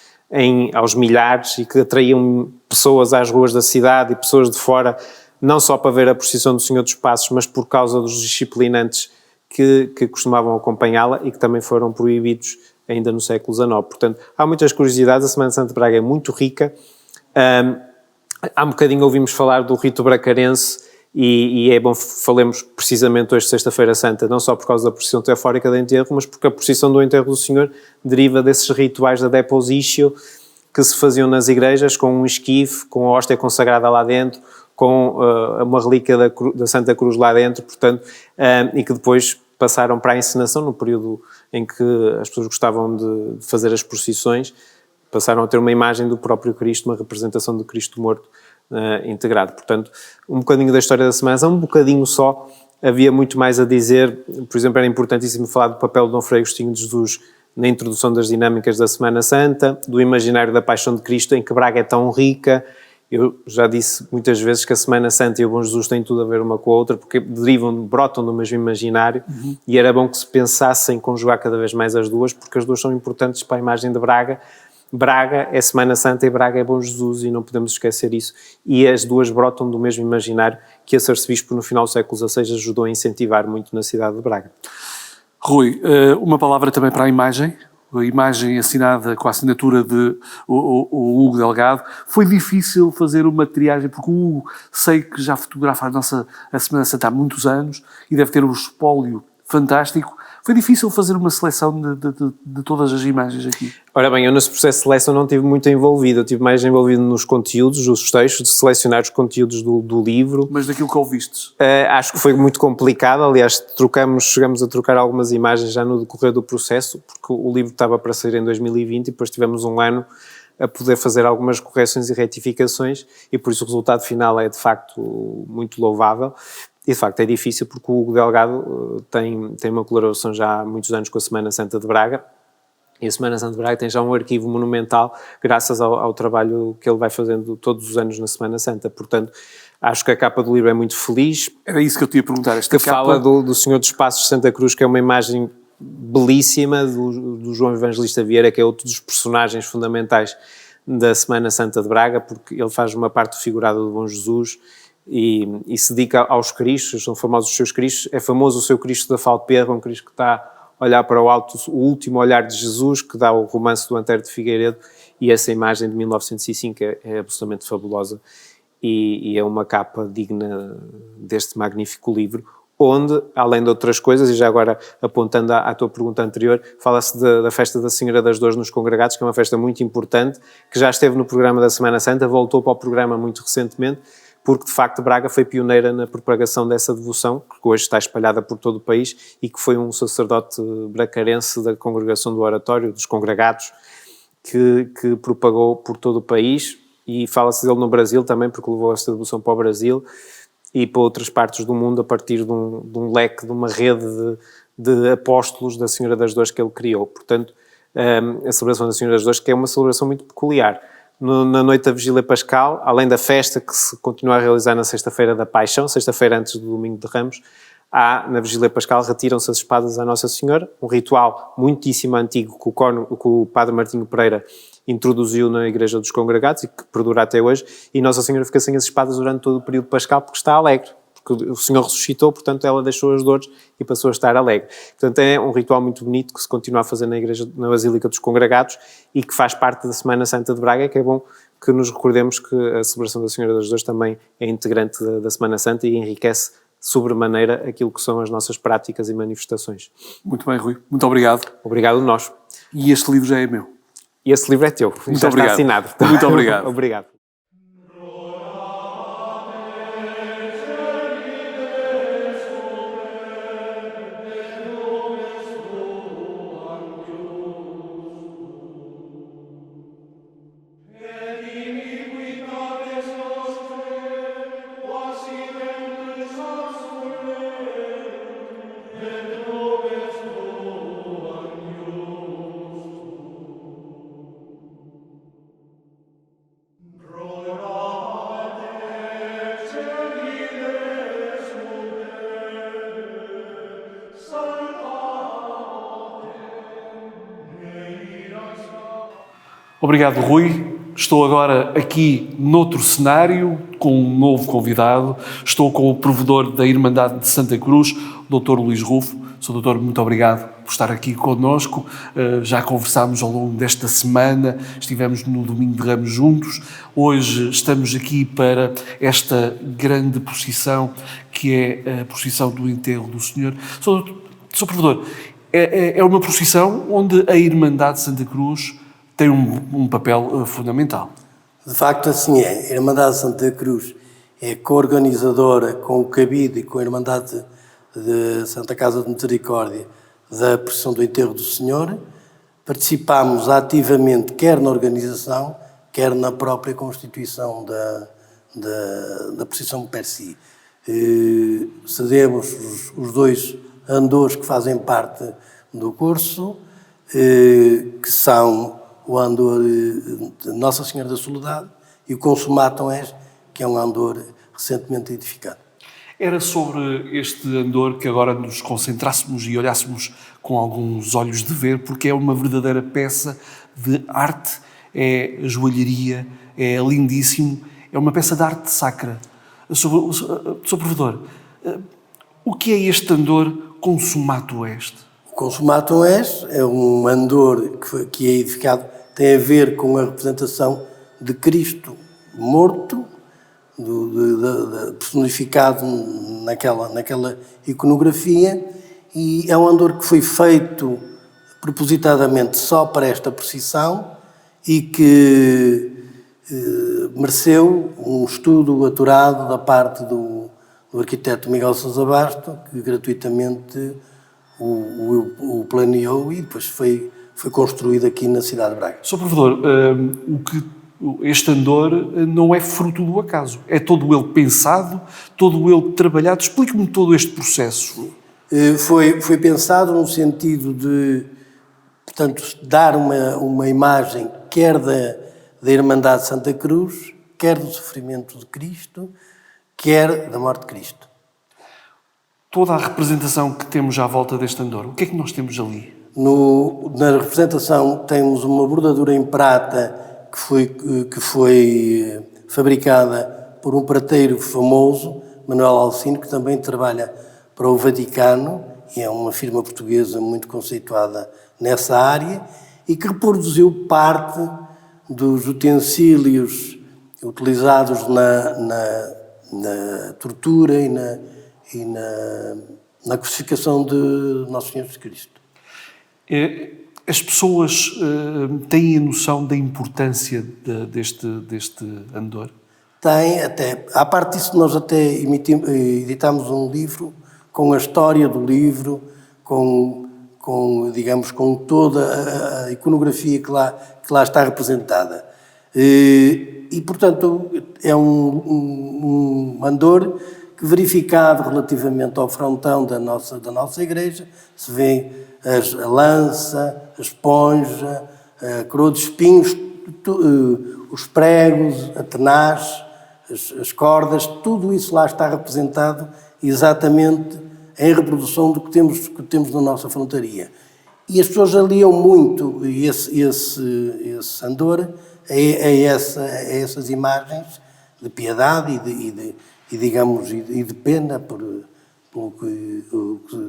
aos milhares e que atraíam pessoas às ruas da cidade e pessoas de fora não só para ver a procissão do Senhor dos Passos, mas por causa dos disciplinantes que costumavam acompanhá-la e que também foram proibidos ainda no século XIX. Portanto, há muitas curiosidades, a Semana Santa de Braga é muito rica. Há um bocadinho ouvimos falar do rito bracarense e é bom falemos precisamente hoje, Sexta-feira Santa, não só por causa da procissão teofórica do enterro, mas porque a procissão do enterro do Senhor deriva desses rituais da depositio que se faziam nas igrejas com um esquife, com a hóstia consagrada lá dentro, com uma relíquia da Santa Cruz lá dentro, portanto, e que depois passaram para a encenação no período em que as pessoas gostavam de fazer as procissões, passaram a ter uma imagem do próprio Cristo, uma representação do Cristo morto integrado. Portanto, um bocadinho da história da Semana, um bocadinho só, havia muito mais a dizer. Por exemplo, era importantíssimo falar do papel de Dom Frei Agostinho de Jesus na introdução das dinâmicas da Semana Santa, do imaginário da Paixão de Cristo, em que Braga é tão rica. Eu já disse muitas vezes que a Semana Santa e o Bom Jesus têm tudo a ver uma com a outra, porque brotam do mesmo imaginário, e era bom que se pensasse em conjugar cada vez mais as duas, porque as duas são importantes para a imagem de Braga. Braga é Semana Santa e Braga é Bom Jesus, e não podemos esquecer isso. E as duas brotam do mesmo imaginário que esse arcebispo no final do século XVI ajudou a incentivar muito na cidade de Braga. Rui, uma palavra também para a imagem assinada com a assinatura de o Hugo Delgado. Foi difícil fazer uma triagem, porque o Hugo, sei que já fotografa a Semana Santa há muitos anos e deve ter um espólio fantástico. Foi difícil fazer uma seleção de todas as imagens aqui? Ora bem, eu nesse processo de seleção não estive muito envolvido, eu estive mais envolvido nos conteúdos, os textos, de selecionar os conteúdos do livro. Mas daquilo que ouviste? Acho que foi muito complicado, aliás, chegamos a trocar algumas imagens já no decorrer do processo, porque o livro estava para sair em 2020 e depois tivemos um ano a poder fazer algumas correções e retificações, e por isso o resultado final é de facto muito louvável. E de facto é difícil porque o Hugo Delgado tem uma colaboração já há muitos anos com a Semana Santa de Braga, e a Semana Santa de Braga tem já um arquivo monumental graças ao trabalho que ele vai fazendo todos os anos na Semana Santa. Portanto, acho que a capa do livro é muito feliz. Era isso que eu te ia perguntar. Esta capa fala do Senhor dos Passos de Santa Cruz, que é uma imagem belíssima do João Evangelista Vieira, que é outro dos personagens fundamentais da Semana Santa de Braga, porque ele faz uma parte figurada do Bom Jesus e se dedica aos Cristos, são famosos os seus Cristos. É famoso o seu Cristo da Falperra, um Cristo que está a olhar para o alto, o último olhar de Jesus, que dá o romance do Antero de Figueiredo, e essa imagem de 1905 é absolutamente fabulosa e é uma capa digna deste magnífico livro, onde, além de outras coisas, e já agora apontando à tua pergunta anterior, fala-se da festa da Senhora das Dores nos Congregados, que é uma festa muito importante, que já esteve no programa da Semana Santa, voltou para o programa muito recentemente, porque de facto Braga foi pioneira na propagação dessa devoção, que hoje está espalhada por todo o país, e que foi um sacerdote bracarense da Congregação do Oratório, dos Congregados, que propagou por todo o país, e fala-se dele no Brasil também, porque levou esta devoção para o Brasil e para outras partes do mundo a partir de um leque, de uma rede de apóstolos da Senhora das Dores que ele criou. Portanto, a celebração da Senhora das Dores, que é uma celebração muito peculiar. Na noite da Vigília Pascal, além da festa que se continua a realizar na Sexta-feira da Paixão, sexta-feira antes do Domingo de Ramos, na Vigília Pascal retiram-se as espadas à Nossa Senhora, um ritual muitíssimo antigo que o Padre Martinho Pereira introduziu na Igreja dos Congregados e que perdura até hoje, e Nossa Senhora fica sem as espadas durante todo o período pascal porque está alegre, porque o Senhor ressuscitou, portanto ela deixou as dores e passou a estar alegre. Portanto é um ritual muito bonito que se continua a fazer na Igreja, na Basílica dos Congregados, e que faz parte da Semana Santa de Braga, que é bom que nos recordemos que a celebração da Senhora das Dores também é integrante da Semana Santa e enriquece sobremaneira aquilo que são as nossas práticas e manifestações. Muito bem, Rui. Muito obrigado. Obrigado nós. E este livro já é meu. E esse livro é teu. Muito já obrigado. Está assinado. Muito obrigado. Obrigado. Obrigado, Rui. estou agora aqui noutro cenário, com um novo convidado. Estou com o provedor da Irmandade de Santa Cruz, o Dr. Luís Rufo. Sr. Doutor, muito obrigado por estar aqui connosco. Já conversámos ao longo desta semana, estivemos no Domingo de Ramos juntos. Hoje estamos aqui para esta grande procissão, que é a procissão do enterro do Senhor. Sr. Provedor, é uma procissão onde a Irmandade de Santa Cruz tem um papel fundamental. De facto, assim é. A Irmandade de Santa Cruz é co-organizadora com o Cabide e com a Irmandade de Santa Casa de Misericórdia da procissão do enterro do Senhor. Participámos ativamente quer na organização, quer na própria constituição da procissão per si. Cedemos os dois andores que fazem parte do curso, que são o andor de Nossa Senhora da Soledade e o Consumatum Est, que é um andor recentemente edificado. Era sobre este andor que agora nos concentrássemos e olhássemos com alguns olhos de ver, porque é uma verdadeira peça de arte, é joalharia, é lindíssimo, é uma peça de arte sacra. Sr. Provedor, o que é este andor Consumatum Est? O Consumatum Est é um andor que é edificado, tem a ver com a representação de Cristo morto, personificado naquela iconografia, e é um andor que foi feito propositadamente só para esta procissão e que mereceu um estudo aturado da parte do arquiteto Miguel Sousa Basto, que gratuitamente o planeou e depois foi construído aqui na cidade de Braga. Sr. Provedor, este andor não é fruto do acaso, é todo ele pensado, todo ele trabalhado. Explique-me todo este processo. Foi pensado no sentido de, portanto, dar uma imagem quer da Irmandade de Santa Cruz, quer do sofrimento de Cristo, quer da morte de Cristo. Toda a representação que temos à volta deste andor, o que é que nós temos ali? Na representação temos uma bordadura em prata que foi fabricada por um prateiro famoso, Manuel Alcino, que também trabalha para o Vaticano, e é uma firma portuguesa muito conceituada nessa área, e que reproduziu parte dos utensílios utilizados na tortura e na crucificação de Nosso Senhor Jesus Cristo. As pessoas têm a noção da importância deste andor? Tem, até. À parte disso, nós até editámos um livro com a história do livro, com toda a iconografia que lá está representada. E portanto, é um andor que, verificado relativamente ao frontão da nossa igreja, se vê a lança, a esponja, a coroa de espinhos, os pregos, a tenaz, as cordas, tudo isso lá está representado exatamente em reprodução do que temos na nossa frontaria. E as pessoas aliam muito esse andor a essas imagens de piedade e de pena pelo que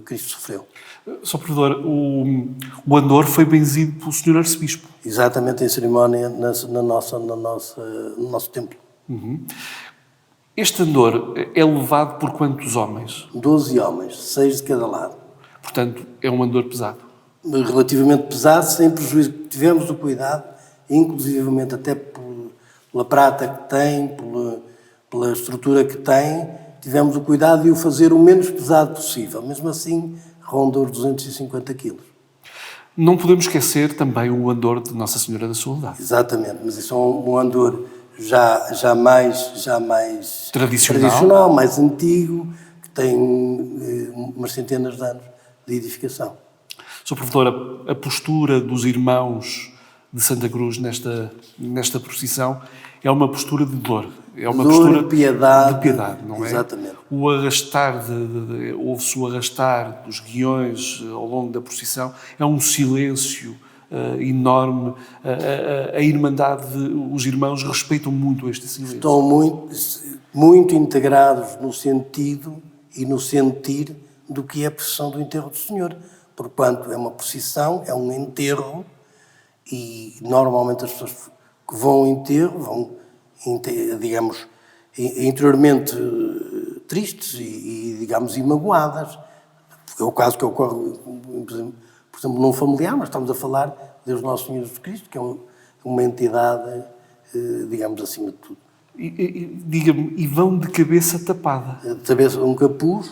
Cristo sofreu. Sr. Provedor, o andor foi benzido pelo Sr. Arcebispo. Exatamente, em cerimónia no nosso templo. Uhum. Este andor é levado por quantos homens? 12 homens, 6 de cada lado. Portanto, é um andor pesado. Relativamente pesado, sem prejuízo. Tivemos o cuidado, inclusivamente até pela prata que tem, pela estrutura que tem, tivemos o cuidado de o fazer o menos pesado possível. Mesmo assim, ronda os 250 quilos. Não podemos esquecer também o andor de Nossa Senhora da Soledade. Exatamente, mas isso é um andor já mais tradicional, mais antigo, que tem umas centenas de anos de edificação. Sr. Provedor, a postura dos irmãos de Santa Cruz nesta procissão é uma postura de dor. É uma postura de piedade, não é? Exatamente. O arrastar, ouve-se o arrastar dos guiões ao longo da procissão, é um silêncio enorme. A Irmandade, os irmãos respeitam muito este silêncio. Estão muito integrados no sentido e no sentir do que é a procissão do enterro do Senhor. Porquanto é uma procissão, é um enterro, e normalmente as pessoas que vão ao enterro vão, digamos, interiormente tristes e digamos, magoadas. É o caso que ocorre, por exemplo, num familiar, mas estamos a falar de Deus Nosso Senhor Jesus Cristo, que é uma entidade, digamos, acima de tudo. Diga-me, e vão de cabeça tapada? Um capuz,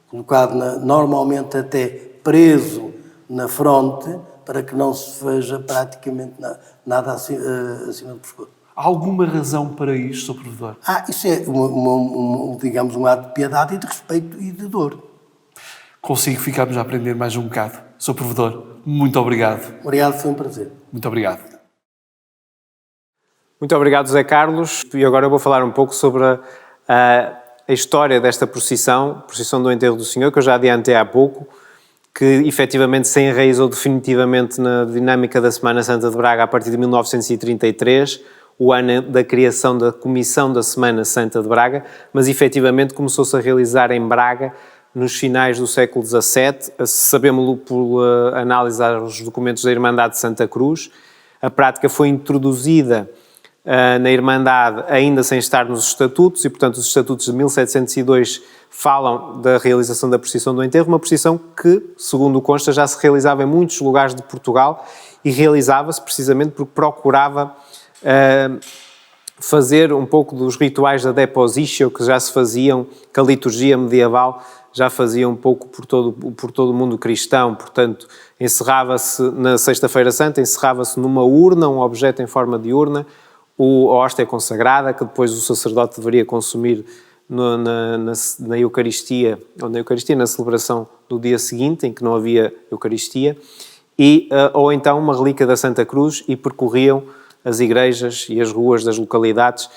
colocado normalmente até preso na fronte, para que não se veja praticamente nada acima do pescoço. Há alguma razão para isto, Sr. Provedor? Isso é, digamos, um ato de piedade e de respeito e de dor. Consigo ficarmos a aprender mais um bocado. Sr. Provedor, muito obrigado. Obrigado, foi um prazer. Muito obrigado. Muito obrigado, Zé Carlos. E agora eu vou falar um pouco sobre a história desta procissão do Enterro do Senhor, que eu já adiantei há pouco, que efetivamente se enraizou definitivamente na dinâmica da Semana Santa de Braga a partir de 1933, o ano da criação da Comissão da Semana Santa de Braga, mas efetivamente começou-se a realizar em Braga nos finais do século XVII, sabemos-lo por analisar os documentos da Irmandade de Santa Cruz. A prática foi introduzida na Irmandade ainda sem estar nos estatutos, e portanto os estatutos de 1702 falam da realização da procissão do enterro, uma procissão que, segundo consta, já se realizava em muitos lugares de Portugal, e realizava-se precisamente porque procurava fazer um pouco dos rituais da depositio que já se faziam, que a liturgia medieval já fazia um pouco por todo o mundo cristão. Portanto, encerrava-se na Sexta-feira Santa, encerrava-se numa urna, um objeto em forma de urna, a hóstia consagrada, que depois o sacerdote deveria consumir na Eucaristia, na celebração do dia seguinte, em que não havia Eucaristia, ou então uma relíquia da Santa Cruz, e percorriam as igrejas e as ruas das localidades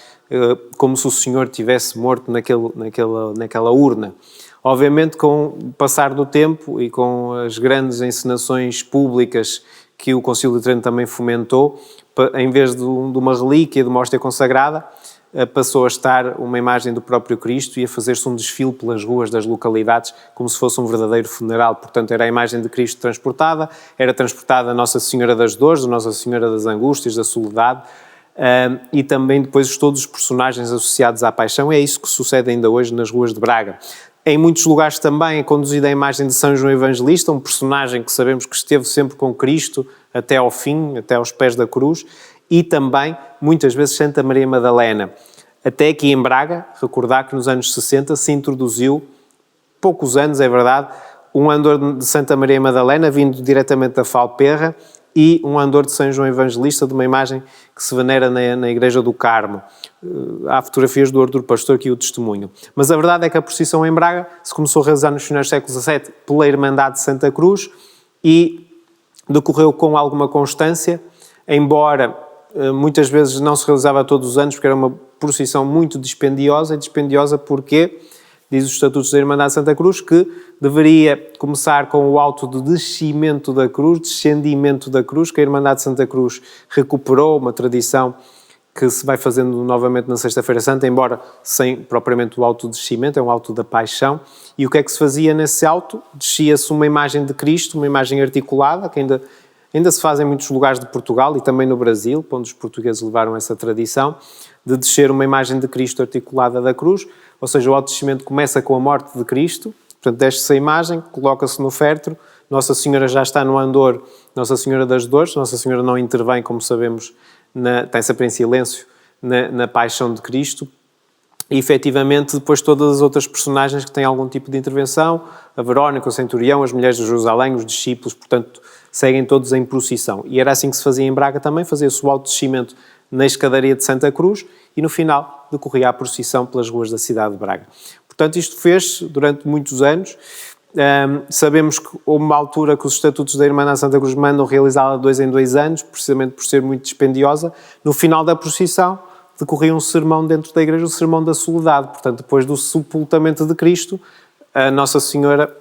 como se o Senhor tivesse morto naquela urna. Obviamente, com o passar do tempo e com as grandes encenações públicas que o Concílio de Trento também fomentou, em vez de uma relíquia, de uma hóstia consagrada, passou a estar uma imagem do próprio Cristo e a fazer-se um desfile pelas ruas das localidades como se fosse um verdadeiro funeral. Portanto, era a imagem de Cristo transportada, era transportada a Nossa Senhora das Dores, a Nossa Senhora das Angústias, da Soledade, e também depois todos os personagens associados à paixão. É isso que sucede ainda hoje nas ruas de Braga. Em muitos lugares também é conduzida a imagem de São João Evangelista, um personagem que sabemos que esteve sempre com Cristo até ao fim, até aos pés da cruz, e também, muitas vezes, Santa Maria Madalena. Até aqui em Braga, recordar que nos anos 60 se introduziu, poucos anos, é verdade, um andor de Santa Maria Madalena, vindo diretamente da Falperra, e um andor de São João Evangelista, de uma imagem que se venera na Igreja do Carmo. Há fotografias do Artur Pastor que o testemunham. Mas a verdade é que a procissão em Braga se começou a realizar nos finais do século XVII pela Irmandade de Santa Cruz e decorreu com alguma constância, embora muitas vezes não se realizava todos os anos, porque era uma procissão muito dispendiosa. E dispendiosa porque, diz os Estatutos da Irmandade de Santa Cruz, que deveria começar com o auto de descimento da cruz, descendimento da cruz, que a Irmandade de Santa Cruz recuperou, uma tradição que se vai fazendo novamente na Sexta-feira Santa, embora sem propriamente o auto de descimento, é um auto da paixão. E o que é que se fazia nesse auto? Descia-se uma imagem de Cristo, uma imagem articulada, que ainda se faz em muitos lugares de Portugal e também no Brasil, onde os portugueses levaram essa tradição, de descer uma imagem de Cristo articulada da cruz, ou seja, o auto de descimento começa com a morte de Cristo, portanto desce-se a imagem, coloca-se no féretro, Nossa Senhora já está no andor, Nossa Senhora das Dores, Nossa Senhora não intervém, como sabemos, tem sempre em silêncio na paixão de Cristo, e efetivamente depois todas as outras personagens que têm algum tipo de intervenção, a Verónica, o Centurião, as mulheres de Jerusalém, os discípulos, portanto, seguem todos em procissão. E era assim que se fazia em Braga também, fazia-se o autodescimento na escadaria de Santa Cruz e no final decorria a procissão pelas ruas da cidade de Braga. Portanto, isto fez durante muitos anos. Sabemos que houve uma altura que os Estatutos da Irmandade de Santa Cruz mandam realizá-la de 2 em 2 anos, precisamente por ser muito dispendiosa. No final da procissão decorria um sermão dentro da igreja, o Sermão da Soledade. Portanto, depois do sepultamento de Cristo, a Nossa Senhora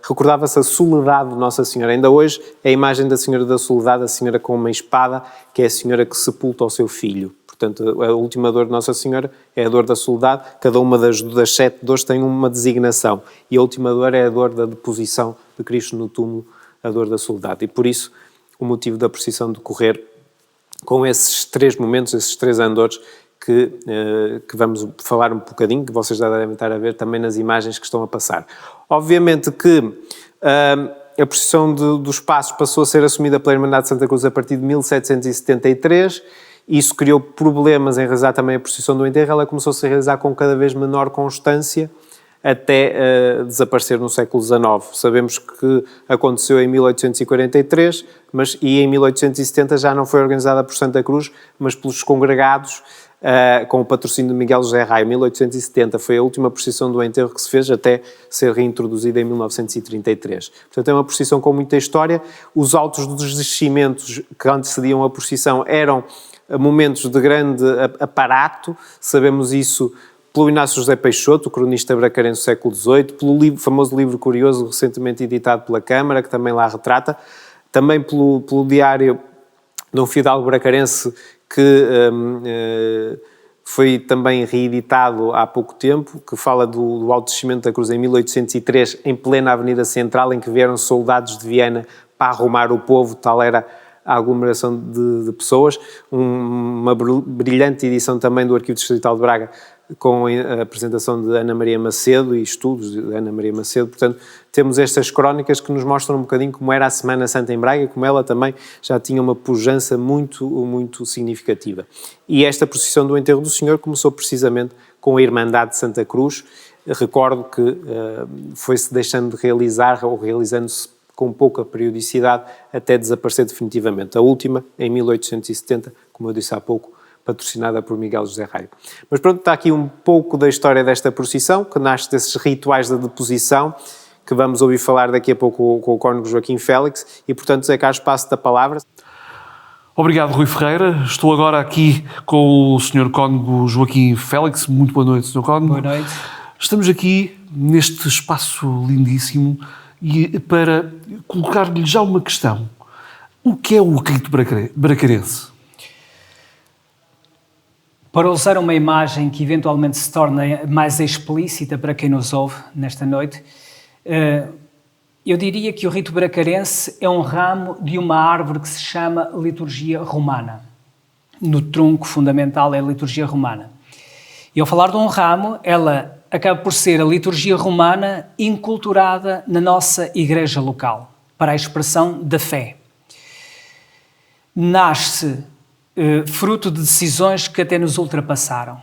recordava-se a soledade de Nossa Senhora. Ainda hoje é a imagem da Senhora da Soledade, a Senhora com uma espada, que é a Senhora que sepulta o seu filho. Portanto, a última dor de Nossa Senhora é a dor da soledade. Cada uma das 7 dores tem uma designação. E a última dor é a dor da deposição de Cristo no túmulo, a dor da soledade. E por isso, o motivo da procissão decorrer com esses 3 momentos, esses 3 andores, que vamos falar um bocadinho, que vocês já devem estar a ver também nas imagens que estão a passar. Obviamente que a procissão dos Passos passou a ser assumida pela Irmandade de Santa Cruz a partir de 1773. Isso criou problemas em realizar também a procissão do enterro. Ela começou-se a realizar com cada vez menor constância até desaparecer no século XIX. Sabemos que aconteceu em 1843, e em 1870 já não foi organizada por Santa Cruz, mas pelos congregados, com o patrocínio de Miguel José Raio. 1870 foi a última procissão do enterro que se fez, até ser reintroduzida em 1933. Portanto, é uma procissão com muita história. Os autos dos descimentos que antecediam a procissão eram momentos de grande aparato. Sabemos isso pelo Inácio José Peixoto, o cronista bracarense do século XVIII, pelo famoso livro curioso recentemente editado pela Câmara, que também lá retrata, também pelo diário de um fidalgo bracarense que foi também reeditado há pouco tempo, que fala do alto descimento da cruz em 1803, em plena Avenida Central, em que vieram soldados de Viena para arrumar o povo, tal era a aglomeração de pessoas. Uma brilhante edição também do Arquivo Distrital de Braga, com a apresentação de Ana Maria Macedo e estudos de Ana Maria Macedo. Portanto, temos estas crónicas que nos mostram um bocadinho como era a Semana Santa em Braga, como ela também já tinha uma pujança muito, muito significativa. E esta procissão do enterro do Senhor começou precisamente com a Irmandade de Santa Cruz. Recordo que foi-se deixando de realizar, ou realizando-se com pouca periodicidade, até desaparecer definitivamente. A última, em 1870, como eu disse há pouco, patrocinada por Miguel José Raio. Mas pronto, está aqui um pouco da história desta procissão, que nasce desses rituais da deposição, que vamos ouvir falar daqui a pouco com o cônego Joaquim Félix, e portanto, Zé Carlos, passo da palavra. Obrigado, Rui Ferreira. Estou agora aqui com o Sr. cônego Joaquim Félix. Muito boa noite, Sr. cônego. Boa noite. Estamos aqui neste espaço lindíssimo e para colocar-lhe já uma questão. O que é o rito bracarense? Para usar uma imagem que eventualmente se torne mais explícita para quem nos ouve nesta noite, eu diria que o rito bracarense é um ramo de uma árvore que se chama liturgia romana. No tronco fundamental é a liturgia romana. E ao falar de um ramo, ela acaba por ser a liturgia romana inculturada na nossa igreja local, para a expressão da fé. Nasce fruto de decisões que até nos ultrapassaram.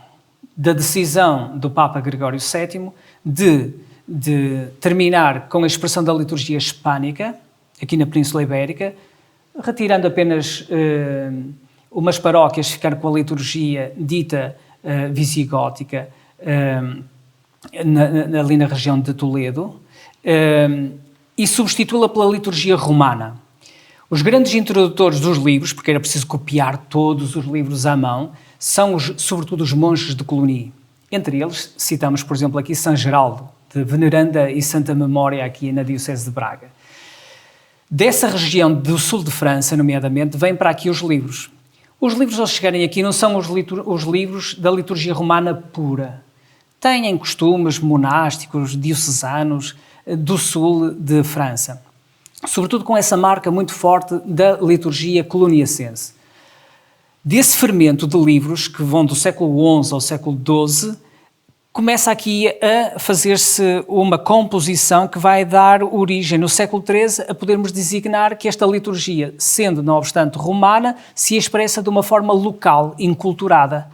Da decisão do Papa Gregório VII de terminar com a expressão da liturgia hispânica, aqui na Península Ibérica, retirando apenas umas paróquias, ficar com a liturgia dita visigótica, ali na região de Toledo, e substituí-la pela liturgia romana. Os grandes introdutores dos livros, porque era preciso copiar todos os livros à mão, são sobretudo os monges de Cluny. Entre eles, citamos, por exemplo, aqui São Geraldo, de veneranda e santa memória aqui na Diocese de Braga. Dessa região do sul de França, nomeadamente, vêm para aqui os livros. Os livros, ao chegarem aqui, não são os livros da liturgia romana pura. Têm costumes monásticos, diocesanos, do sul de França. Sobretudo com essa marca muito forte da liturgia cluniacense. Desse fermento de livros, que vão do século XI ao século XII, começa aqui a fazer-se uma composição que vai dar origem, no século XIII, a podermos designar que esta liturgia, sendo, não obstante, romana, se expressa de uma forma local, inculturada,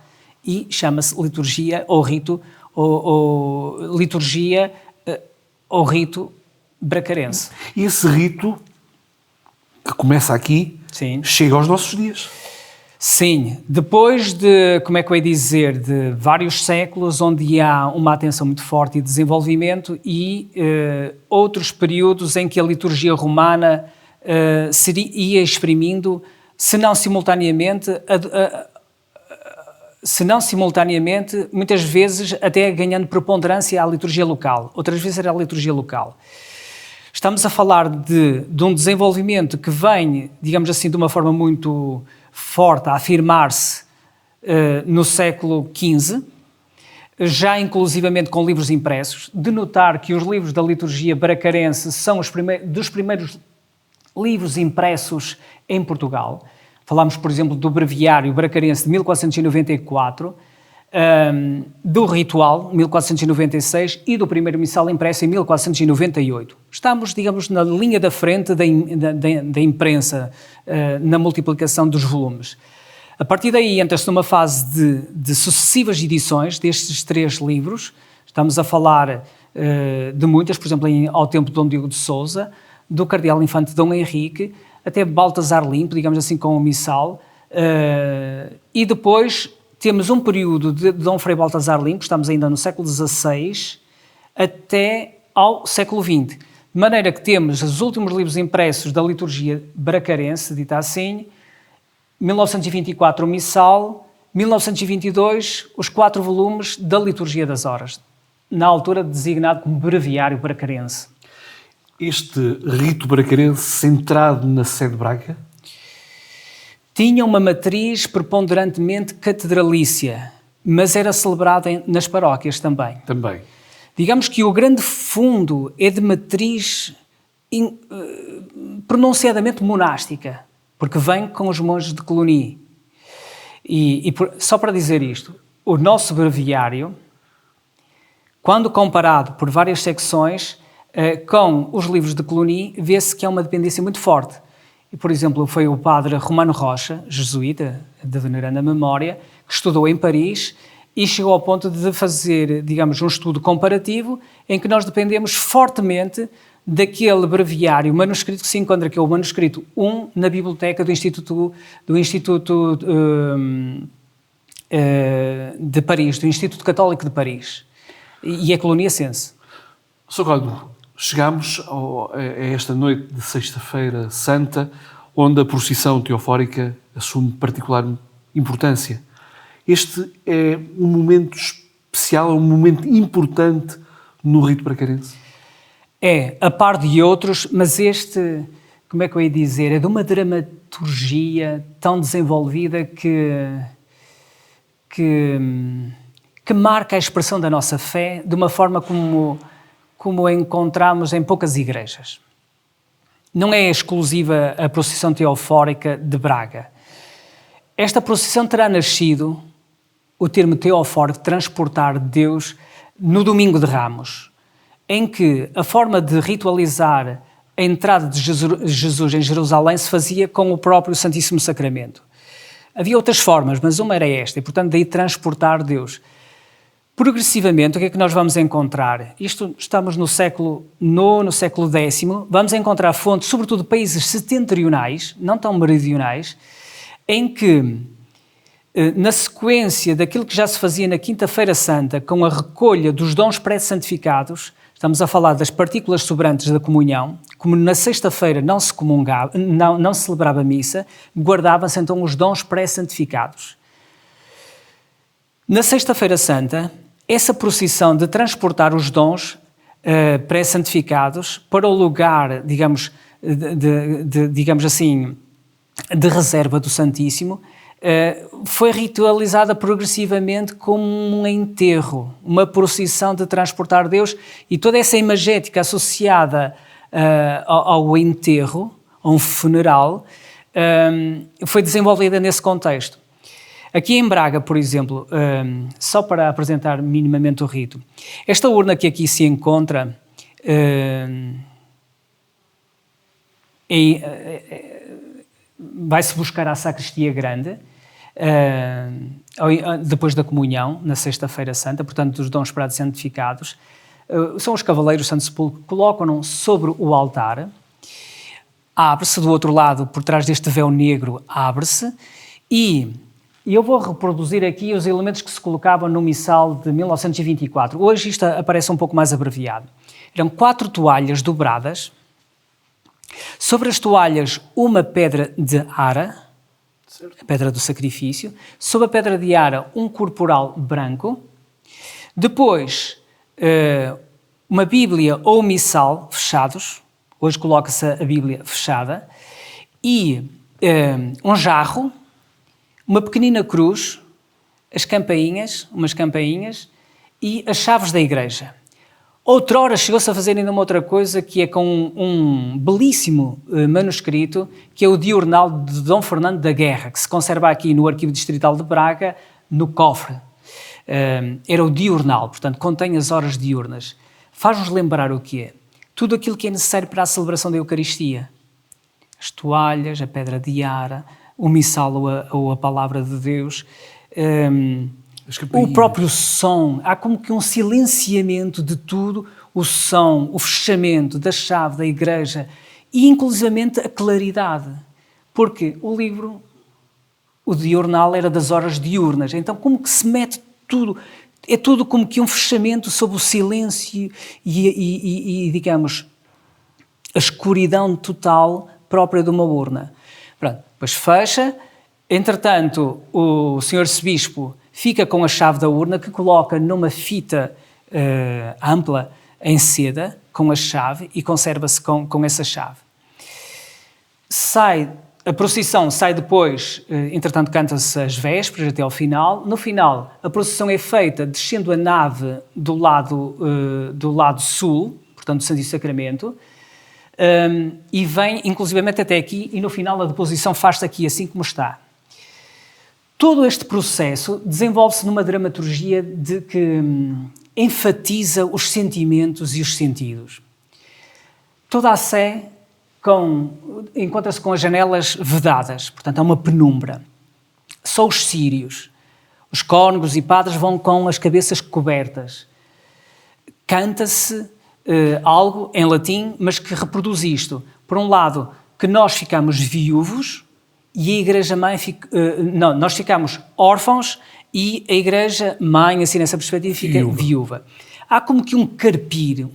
e chama-se liturgia ou rito, liturgia ou rito bracarense. E esse rito, que começa aqui, Sim. chega aos nossos dias. Sim, depois de, como é que eu ia dizer, de vários séculos onde há uma atenção muito forte e desenvolvimento e outros períodos em que a liturgia romana ia exprimindo, se não simultaneamente, muitas vezes até ganhando preponderância à liturgia local, outras vezes era a liturgia local. Estamos a falar de um desenvolvimento que vem, digamos assim, de uma forma muito forte a afirmar-se no século XV, já inclusivamente com livros impressos, de notar que os livros da liturgia bracarense são dos primeiros livros impressos em Portugal. Falámos, por exemplo, do Breviário Bracarense de 1494, do Ritual, 1496, e do primeiro missal impresso em 1498. Estamos, digamos, na linha da frente da imprensa, na multiplicação dos volumes. A partir daí entra-se numa fase de sucessivas edições destes 3 livros. Estamos a falar de muitas, por exemplo, ao tempo de Dom Diogo de Sousa, do Cardeal Infante Dom Henrique, até Baltasar Limpo, digamos assim, com o missal, e depois temos um período de Dom Frei Baltasar Limpo, estamos ainda no século XVI, até ao século XX. De maneira que temos os últimos livros impressos da liturgia bracarense, dita assim, 1924 o missal, 1922 os 4 volumes da liturgia das horas, na altura designado como Breviário Bracarense. Este rito bracarense centrado na sede de Braga? Tinha uma matriz preponderantemente catedralícia, mas era celebrado nas paróquias também. Também. Digamos que o grande fundo é de matriz pronunciadamente monástica, porque vem com os monges de Cluny. Só para dizer isto, o nosso breviário, quando comparado por várias secções com os livros de Cluny, vê-se que há uma dependência muito forte. E, por exemplo, foi o padre Romano Rocha, jesuíta, de veneranda memória, que estudou em Paris e chegou ao ponto de fazer, digamos, um estudo comparativo em que nós dependemos fortemente daquele breviário manuscrito que se encontra, que é o manuscrito 1, na biblioteca do Instituto de Paris, do Instituto Católico de Paris. E é coloniacense. Sr. Cónigo, chegamos a esta noite de Sexta-feira Santa, onde a procissão teofórica assume particular importância. Este é um momento especial, um momento importante no rito bracarense? É, a par de outros, mas este, como é que eu ia dizer, é de uma dramaturgia tão desenvolvida que marca a expressão da nossa fé de uma forma como a encontramos em poucas igrejas. Não é exclusiva a procissão teofórica de Braga. Esta procissão terá nascido, o termo teofórico, transportar Deus, no Domingo de Ramos, em que a forma de ritualizar a entrada de Jesus em Jerusalém se fazia com o próprio Santíssimo Sacramento. Havia outras formas, mas uma era esta, e portanto daí transportar Deus. Progressivamente, o que é que nós vamos encontrar? Estamos no século IX, século X, vamos encontrar fontes, sobretudo de países setentrionais, não tão meridionais, em que, na sequência daquilo que já se fazia na Quinta-feira Santa, com a recolha dos dons pré-santificados, estamos a falar das partículas sobrantes da comunhão, como na sexta-feira não se comungava, não se celebrava missa, guardavam-se então os dons pré-santificados. Na Sexta-feira Santa, essa procissão de transportar os dons pré-santificados para o lugar, digamos assim, de reserva do Santíssimo, foi ritualizada progressivamente como um enterro, uma procissão de transportar Deus, e toda essa imagética associada ao enterro, a um funeral, foi desenvolvida nesse contexto. Aqui em Braga, por exemplo, só para apresentar minimamente o rito, esta urna que aqui se encontra vai-se buscar à Sacristia Grande, depois da comunhão, na Sexta-feira Santa, portanto, dos dons pré-santificados. São os cavaleiros Santo Sepulcro, colocam-no sobre o altar, abre-se do outro lado, por trás deste véu negro, abre-se, e eu vou reproduzir aqui os elementos que se colocavam no missal de 1924. Hoje isto aparece um pouco mais abreviado. Eram 4 toalhas dobradas, sobre as toalhas uma pedra de ara, a pedra do sacrifício, sobre a pedra de ara um corporal branco, depois uma Bíblia ou missal fechados, hoje coloca-se a Bíblia fechada, e um jarro, uma pequenina cruz, umas campainhas e as chaves da igreja. Outrora chegou-se a fazer ainda uma outra coisa, que é com um belíssimo manuscrito, que é o diurnal de Dom Fernando da Guerra, que se conserva aqui no Arquivo Distrital de Braga, no cofre. Era o diurnal, portanto, contém as horas diurnas. Faz-nos lembrar o que é? Tudo aquilo que é necessário para a celebração da Eucaristia. As toalhas, a pedra de ara, o missal ou a palavra de Deus, o próprio som. Há como que um silenciamento de tudo, o som, o fechamento da chave da igreja e inclusivamente a claridade. Porque o livro, o diurnal, era das horas diurnas, então como que se mete tudo, é tudo como que um fechamento sobre o silêncio e digamos, a escuridão total própria de uma urna. Pronto, depois fecha, entretanto o senhor arcebispo fica com a chave da urna, que coloca numa fita ampla em seda, com a chave, e conserva-se com essa chave. A procissão sai depois, entretanto canta-se as vésperas até ao final. No final, a procissão é feita descendo a nave do lado sul, portanto do Santíssimo Sacramento, e vem inclusivamente até aqui, e no final a deposição faz-se aqui assim como está. Todo este processo desenvolve-se numa dramaturgia que enfatiza os sentimentos e os sentidos. Toda a Sé encontra-se com as janelas vedadas, portanto há uma penumbra. Só os círios, os cônegos e padres vão com as cabeças cobertas. Canta-se algo em latim, mas que reproduz isto. Por um lado, que nós ficamos viúvos e a Igreja-mãe nós ficamos órfãos e a Igreja-mãe, assim nessa perspectiva, fica viúva. Há como que um carpido,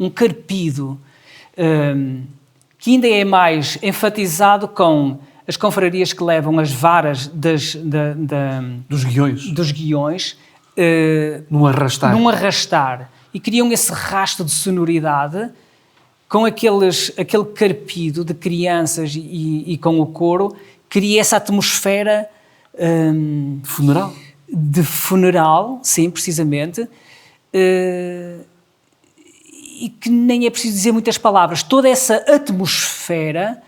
que ainda é mais enfatizado com as confrarias que levam as varas dos guiões num arrastar. E criam esse rastro de sonoridade com aquele carpido de crianças e com o coro, cria essa atmosfera de funeral, sim, precisamente, e que nem é preciso dizer muitas palavras. Toda essa atmosfera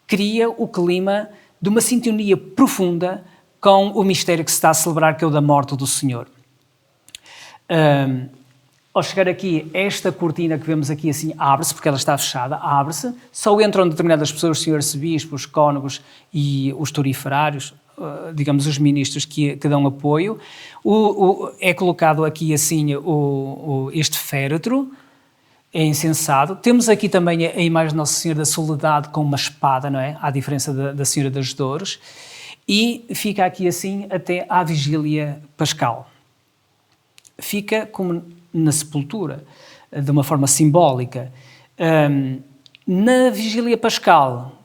cria o clima de uma sintonia profunda com o mistério que se está a celebrar, que é o da morte do Senhor. Ao chegar aqui, esta cortina que vemos aqui assim abre-se, porque ela está fechada, abre-se, só entram determinadas pessoas, os senhores arcebispos, os cônegos e os turiferários, digamos os ministros que dão apoio. É colocado aqui assim este féretro, é incensado. Temos aqui também a imagem de Nossa Senhora da Soledade com uma espada, não é? À diferença da Senhora das Dores. E fica aqui assim até à vigília pascal. Fica como na sepultura, de uma forma simbólica. Na vigília pascal,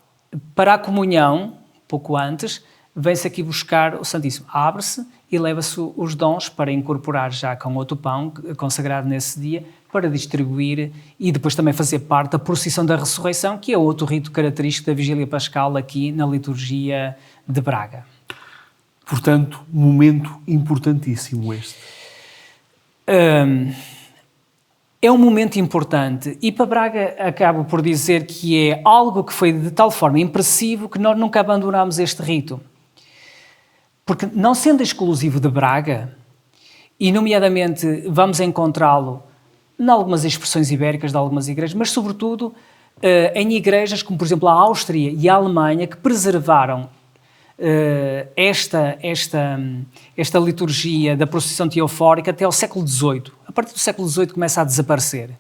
para a comunhão, pouco antes, vem-se aqui buscar o Santíssimo. Abre-se e leva-se os dons para incorporar já com outro pão, consagrado nesse dia, para distribuir e depois também fazer parte da procissão da ressurreição, que é outro rito característico da vigília pascal aqui na liturgia de Braga. Portanto, momento importantíssimo este. É um momento importante e para Braga acabo por dizer que é algo que foi de tal forma impressivo que nós nunca abandonamos este rito. Porque não sendo exclusivo de Braga, e nomeadamente vamos encontrá-lo em algumas expressões ibéricas de algumas igrejas, mas sobretudo em igrejas como por exemplo a Áustria e a Alemanha, que preservaram esta liturgia da procissão teofórica até ao século XVIII. A partir do século XVIII começa a desaparecer.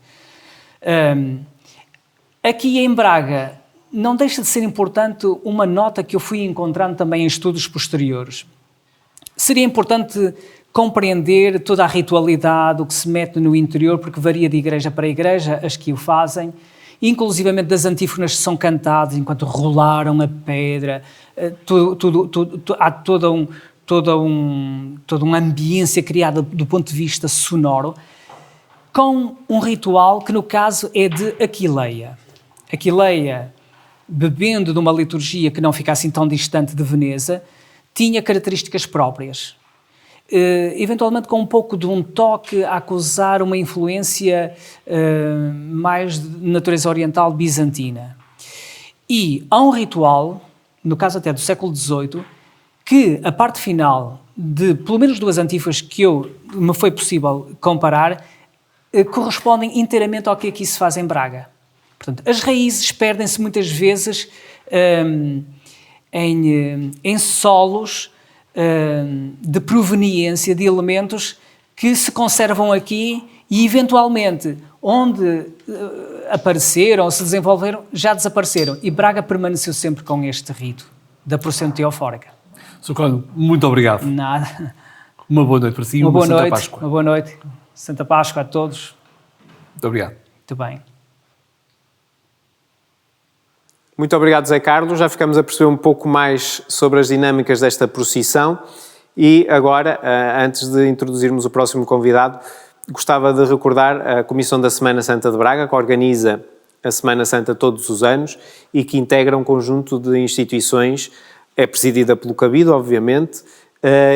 Aqui em Braga não deixa de ser importante uma nota que eu fui encontrando também em estudos posteriores. Seria importante compreender toda a ritualidade, o que se mete no interior, porque varia de igreja para igreja, as que o fazem, inclusivamente das antífonas que são cantadas enquanto rolaram a pedra, há toda uma ambiência criada do ponto de vista sonoro, com um ritual que no caso é de Aquileia. Aquileia, bebendo de uma liturgia que não fica assim tão distante de Veneza, tinha características próprias. Eventualmente com um pouco de um toque a acusar uma influência mais de natureza oriental bizantina. E há um ritual, no caso até do século XVIII, que a parte final de pelo menos 2 antífonas que me foi possível comparar, correspondem inteiramente ao que aqui se faz em Braga. Portanto, as raízes perdem-se muitas vezes em solos de proveniência de elementos que se conservam aqui e, eventualmente, onde apareceram, se desenvolveram, já desapareceram. E Braga permaneceu sempre com este rito da procissão teofórica. Sr. Cônego, muito obrigado. Nada. Uma boa noite para si e uma Santa Páscoa. Uma boa noite. Santa Páscoa a todos. Muito obrigado. Muito bem. Muito obrigado, Zé Carlos. Já ficamos a perceber um pouco mais sobre as dinâmicas desta procissão e agora, antes de introduzirmos o próximo convidado, gostava de recordar a Comissão da Semana Santa de Braga, que organiza a Semana Santa todos os anos e que integra um conjunto de instituições, é presidida pelo Cabido, obviamente,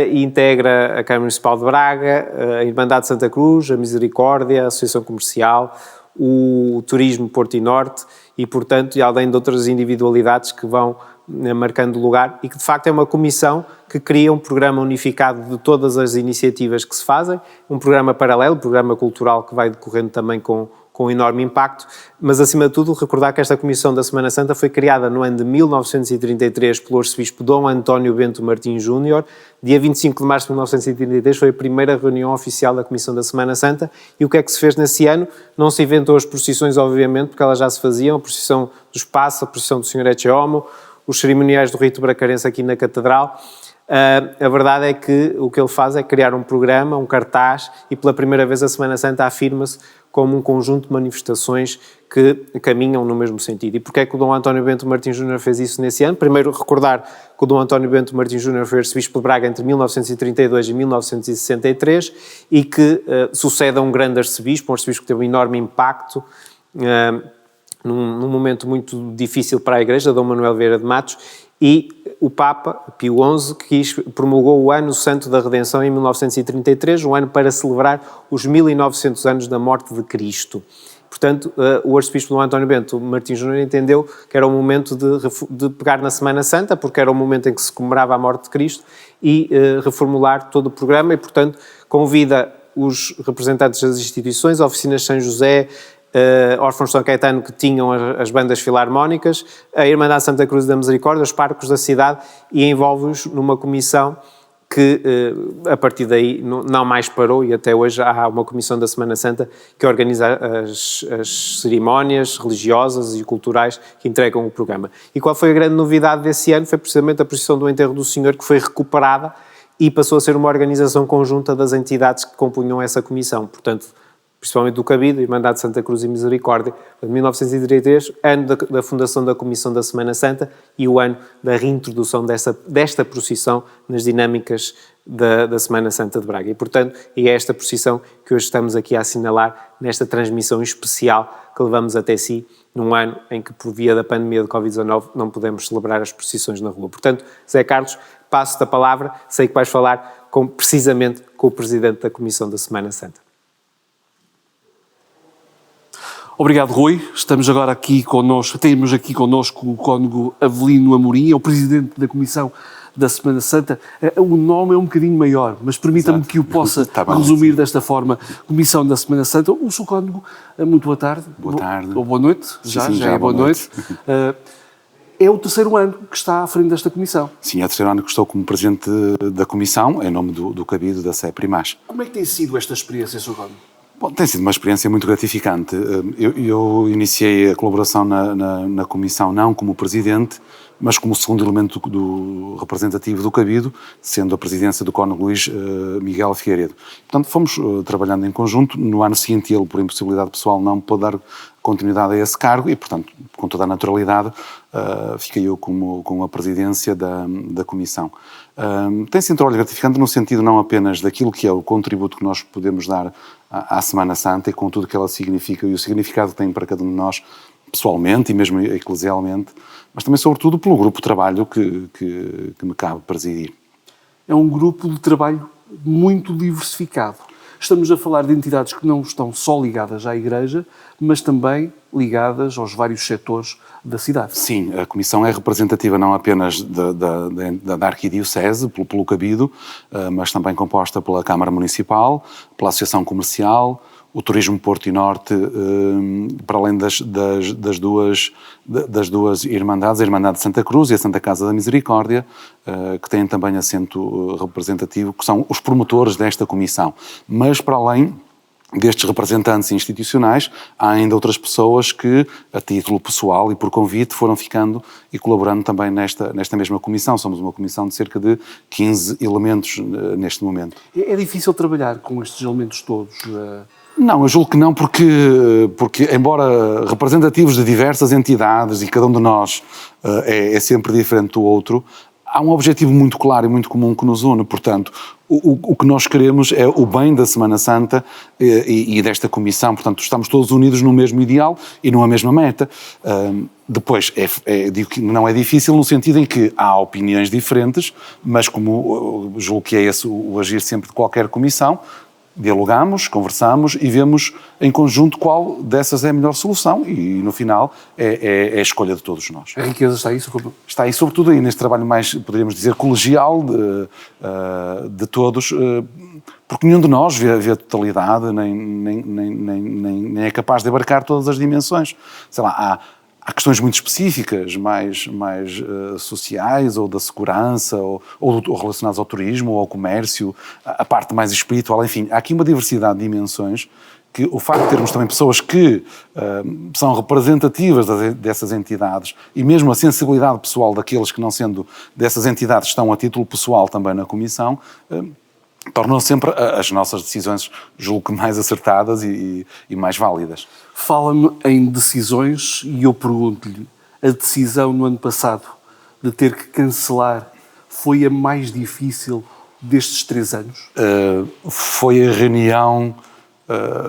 e integra a Câmara Municipal de Braga, a Irmandade de Santa Cruz, a Misericórdia, a Associação Comercial, o Turismo Porto e Norte e, portanto, e além de outras individualidades que vão marcando lugar e que, de facto, é uma comissão que cria um programa unificado de todas as iniciativas que se fazem, um programa paralelo, um programa cultural que vai decorrendo também com enorme impacto, mas, acima de tudo, recordar que esta Comissão da Semana Santa foi criada no ano de 1933 pelo arcebispo Dom António Bento Martins Júnior. Dia 25 de março de 1933 foi a primeira reunião oficial da Comissão da Semana Santa e o que é que se fez nesse ano? Não se inventou as procissões, obviamente, porque elas já se faziam, a procissão dos Passos, a procissão do Senhor Ecce Homo, os cerimoniais do rito bracarense aqui na Catedral. A verdade é que o que ele faz é criar um programa, um cartaz, e pela primeira vez a Semana Santa afirma-se como um conjunto de manifestações que caminham no mesmo sentido. E porquê é que o Dom António Bento Martins Júnior fez isso nesse ano? Primeiro, recordar que o Dom António Bento Martins Júnior foi arcebispo de Braga entre 1932 e 1963 e que sucede a um grande arcebispo, um arcebispo que teve um enorme impacto num momento muito difícil para a Igreja, Dom Manuel Vieira de Matos, e o Papa Pio XI promulgou o Ano Santo da Redenção em 1933, um ano para celebrar os 1900 anos da morte de Cristo. Portanto, o arcebispo Dom António Bento Martins Júnior entendeu que era o momento de pegar na Semana Santa, porque era o momento em que se comemorava a morte de Cristo, e reformular todo o programa, e, portanto, convida os representantes das instituições, a Oficina São José, órfãos de São Caetano que tinham as bandas filarmónicas, a Irmandade Santa Cruz da Misericórdia, os parcos da cidade, e envolve-os numa comissão que a partir daí não mais parou, e até hoje há uma comissão da Semana Santa que organiza as cerimónias religiosas e culturais que entregam o programa. E qual foi a grande novidade desse ano? Foi precisamente a procissão do Enterro do Senhor, que foi recuperada e passou a ser uma organização conjunta das entidades que compunham essa comissão, portanto, principalmente do Cabido, Irmandade de Santa Cruz e Misericórdia, de 1933, ano da fundação da Comissão da Semana Santa e o ano da reintrodução desta procissão nas dinâmicas da Semana Santa de Braga. E, portanto, é esta procissão que hoje estamos aqui a assinalar nesta transmissão especial que levamos até si, num ano em que, por via da pandemia de Covid-19, não podemos celebrar as procissões na rua. Portanto, Zé Carlos, passo-te a palavra, sei que vais falar precisamente com o Presidente da Comissão da Semana Santa. Obrigado, Rui. Estamos agora aqui connosco, temos aqui connosco o Cônego Avelino Amorim, é o Presidente da Comissão da Semana Santa. O nome é um bocadinho maior, mas permita-me que o possa resumir desta forma. Comissão da Semana Santa. O Sr. Cônego, muito boa tarde. Boa tarde. Ou boa noite. Já é boa noite. É o terceiro ano que está à frente desta Comissão. Sim, é o terceiro ano que estou como Presidente da Comissão, em nome do Cabido da SEP Primaz. Como é que tem sido esta experiência, Sr. Cônego? Bom, tem sido uma experiência muito gratificante. Eu iniciei a colaboração na Comissão não como Presidente, mas como segundo elemento do representativo do Cabido, sendo a presidência do Cônego Luís Miguel Figueiredo. Portanto, fomos trabalhando em conjunto. No ano seguinte, ele, por impossibilidade pessoal, não pôde dar continuidade a esse cargo e, portanto, com toda a naturalidade, fiquei eu com a presidência da Comissão. Tem sido um trabalho gratificante no sentido não apenas daquilo que é o contributo que nós podemos dar à Semana Santa e com tudo que ela significa e o significado que tem para cada um de nós, pessoalmente e mesmo eclesialmente, mas também, sobretudo, pelo grupo de trabalho que me cabe presidir. É um grupo de trabalho muito diversificado. Estamos a falar de entidades que não estão só ligadas à Igreja, mas também ligadas aos vários setores da cidade. Sim, a Comissão é representativa não apenas da Arquidiocese, pelo Cabido, mas também composta pela Câmara Municipal, pela Associação Comercial, o Turismo Porto e Norte, para além das duas Irmandades, a Irmandade de Santa Cruz e a Santa Casa da Misericórdia, que têm também assento representativo, que são os promotores desta comissão. Mas, para além destes representantes institucionais, há ainda outras pessoas que, a título pessoal e por convite, foram ficando e colaborando também nesta mesma comissão. Somos uma comissão de cerca de 15 elementos neste momento. É difícil trabalhar com estes elementos todos? Não, eu julgo que não, porque embora representativos de diversas entidades e cada um de nós é sempre diferente do outro, há um objetivo muito claro e muito comum que nos une. Portanto, o que nós queremos é o bem da Semana Santa e desta comissão. Portanto, estamos todos unidos no mesmo ideal e numa mesma meta. Depois, digo que não é difícil no sentido em que há opiniões diferentes, mas como julgo que é esse o agir sempre de qualquer comissão, dialogamos, conversamos e vemos em conjunto qual dessas é a melhor solução e, no final, é a escolha de todos nós. A riqueza está aí, Está aí, sobretudo, aí neste trabalho mais, poderíamos dizer, colegial de todos, porque nenhum de nós vê a totalidade, nem é capaz de abarcar todas as dimensões. Sei lá, há questões muito específicas, mais sociais, ou da segurança, ou relacionadas ao turismo, ou ao comércio, a parte mais espiritual, enfim. Há aqui uma diversidade de dimensões que o facto de termos também pessoas que são representativas dessas entidades e mesmo a sensibilidade pessoal daqueles que, não sendo dessas entidades, estão a título pessoal também na Comissão, tornam sempre as nossas decisões, julgo que mais acertadas e mais válidas. Fala-me em decisões e eu pergunto-lhe, a decisão no ano passado de ter que cancelar foi a mais difícil destes 3 anos? Foi a reunião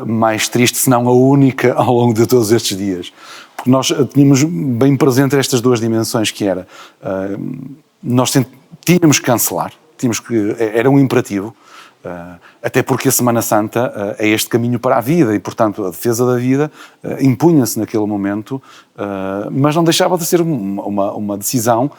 mais triste, se não a única, ao longo de todos estes dias. Porque nós tínhamos bem presente estas duas dimensões, que era, nós tínhamos que cancelar, era um imperativo, até porque a Semana Santa é este caminho para a vida e, portanto, a defesa da vida impunha-se naquele momento, mas não deixava de ser uma decisão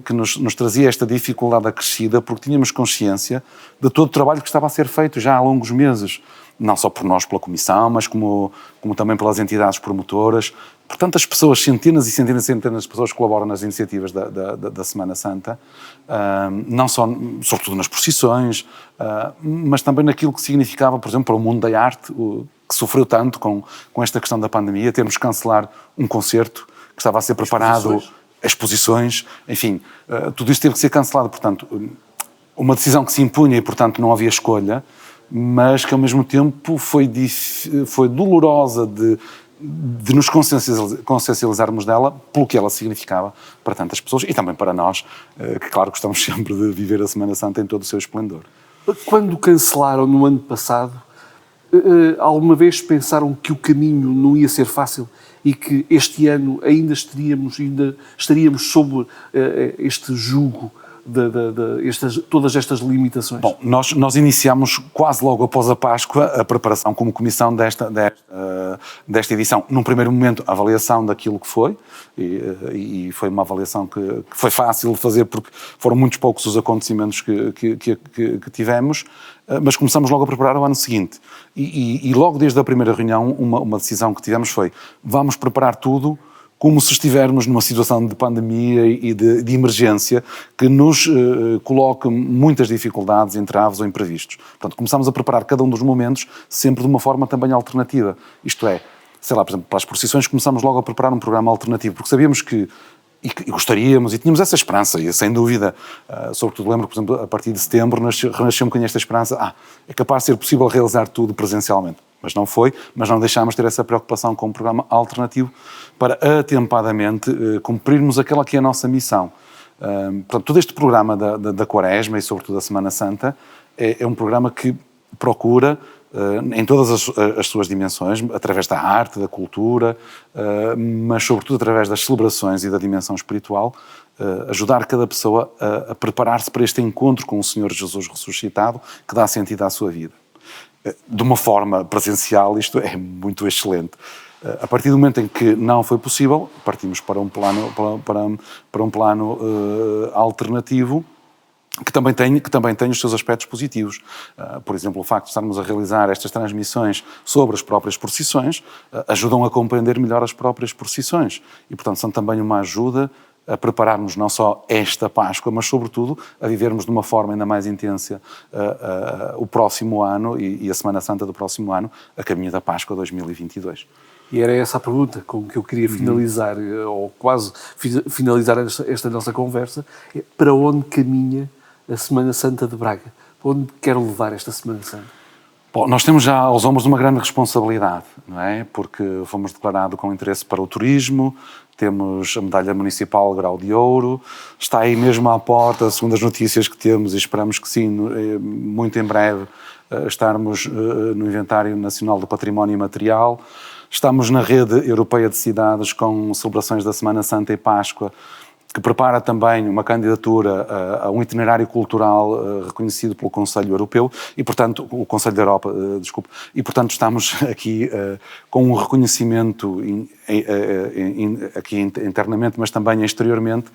que nos trazia esta dificuldade acrescida, porque tínhamos consciência de todo o trabalho que estava a ser feito já há longos meses, não só por nós, pela Comissão, mas como também pelas entidades promotoras, por tantas pessoas, centenas e centenas e centenas de pessoas que colaboram nas iniciativas da Semana Santa, não só, sobretudo nas procissões, mas também naquilo que significava, por exemplo, para o mundo da arte, que sofreu tanto com esta questão da pandemia, termos que cancelar um concerto que estava a ser preparado, exposições, enfim, tudo isto teve que ser cancelado. Portanto, uma decisão que se impunha e, portanto, não havia escolha, mas que ao mesmo tempo foi dolorosa de nos consciencializarmos dela pelo que ela significava para tantas pessoas e também para nós, que claro gostamos sempre de viver a Semana Santa em todo o seu esplendor. Quando cancelaram no ano passado, alguma vez pensaram que o caminho não ia ser fácil e que este ano ainda estaríamos sob este jugo todas estas limitações? Bom, nós iniciámos quase logo após a Páscoa a preparação como comissão desta edição. Num primeiro momento, a avaliação daquilo que foi, e foi uma avaliação que foi fácil de fazer porque foram muitos poucos os acontecimentos que tivemos, mas começamos logo a preparar o ano seguinte. E logo desde a primeira reunião, uma decisão que tivemos foi: vamos preparar tudo como se estivermos numa situação de pandemia e de emergência que nos coloque muitas dificuldades, entraves ou imprevistos. Portanto, começámos a preparar cada um dos momentos sempre de uma forma também alternativa. Isto é, sei lá, por exemplo, para as procissões começámos logo a preparar um programa alternativo, porque sabíamos que e gostaríamos, e tínhamos essa esperança, e sem dúvida, sobretudo lembro, por exemplo, a partir de setembro, renasceu um bocadinho esta esperança, é capaz de ser possível realizar tudo presencialmente. Mas não foi, mas não deixámos de ter essa preocupação com um programa alternativo para atempadamente cumprirmos aquela que é a nossa missão. Portanto, todo este programa da Quaresma e sobretudo da Semana Santa é um programa que procura em todas as suas dimensões, através da arte, da cultura, mas sobretudo através das celebrações e da dimensão espiritual, ajudar cada pessoa a preparar-se para este encontro com o Senhor Jesus ressuscitado, que dá sentido à sua vida. De uma forma presencial, isto é muito excelente. A partir do momento em que não foi possível, partimos para um plano alternativo, que também tem os seus aspectos positivos. Por exemplo, o facto de estarmos a realizar estas transmissões sobre as próprias procissões ajudam a compreender melhor as próprias procissões e, portanto, são também uma ajuda a prepararmos não só esta Páscoa, mas, sobretudo, a vivermos de uma forma ainda mais intensa o próximo ano e a Semana Santa do próximo ano, a caminho da Páscoa 2022. E era essa a pergunta com que eu queria finalizar, ou quase finalizar esta nossa conversa, é para onde caminha a Semana Santa de Braga? Para onde quer levar esta Semana Santa? Bom, nós temos já aos ombros uma grande responsabilidade, não é? Porque fomos declarados com interesse para o turismo, temos a medalha municipal Grau de Ouro, está aí mesmo à porta, segundo as notícias que temos, e esperamos que sim, muito em breve, estarmos no Inventário Nacional do Património Imaterial. Estamos na rede europeia de cidades com celebrações da Semana Santa e Páscoa, que prepara também uma candidatura a um itinerário cultural reconhecido pelo Conselho Europeu e, portanto, o Conselho da Europa, e, portanto, estamos aqui com um reconhecimento aqui internamente, mas também exteriormente,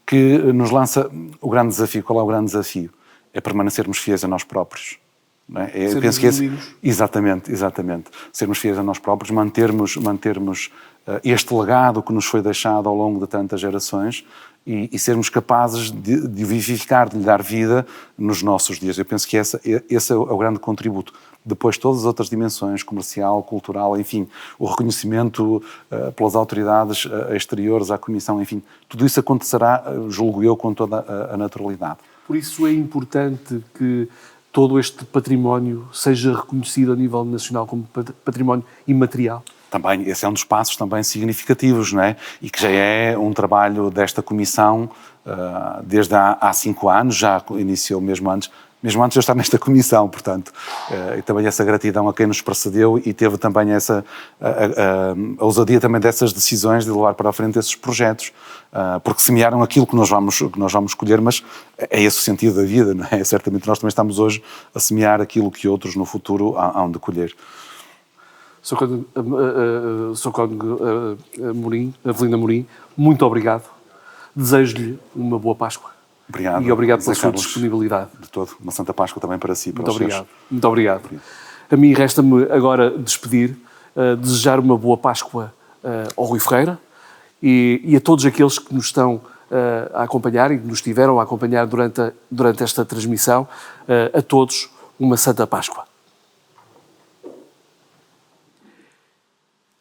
que nos lança o grande desafio. Qual é o grande desafio? É permanecermos fiéis a nós próprios. Não é? Eu penso que exatamente. Sermos fiéis a nós próprios, mantermos este legado que nos foi deixado ao longo de tantas gerações e sermos capazes de o vivificar, de lhe dar vida nos nossos dias. Eu penso que esse é o grande contributo. Depois, todas as outras dimensões, comercial, cultural, enfim, o reconhecimento pelas autoridades exteriores à Comissão, enfim, tudo isso acontecerá, julgo eu, com toda a naturalidade. Por isso é importante que todo este património seja reconhecido a nível nacional como património imaterial. Também, esse é um dos passos também significativos, não é? E que já é um trabalho desta Comissão desde há 5 anos, já iniciou mesmo antes de eu estar nesta Comissão, portanto, e também essa gratidão a quem nos precedeu e teve também essa a ousadia também dessas decisões de levar para a frente esses projetos, porque semearam aquilo que nós vamos colher, mas é esse o sentido da vida, não é? Certamente nós também estamos hoje a semear aquilo que outros no futuro hão de colher. Sr. Cónigo Avelino Amorim, muito obrigado. Desejo-lhe uma boa Páscoa. Obrigado. E obrigado pela Zé sua Carlos, disponibilidade. De todo. Uma Santa Páscoa também para si. Para muito obrigado. Muito obrigado. A mim resta-me agora despedir, desejar uma boa Páscoa ao Rui Ferreira e a todos aqueles que nos estão a acompanhar e que nos estiveram a acompanhar durante esta transmissão. A todos uma Santa Páscoa.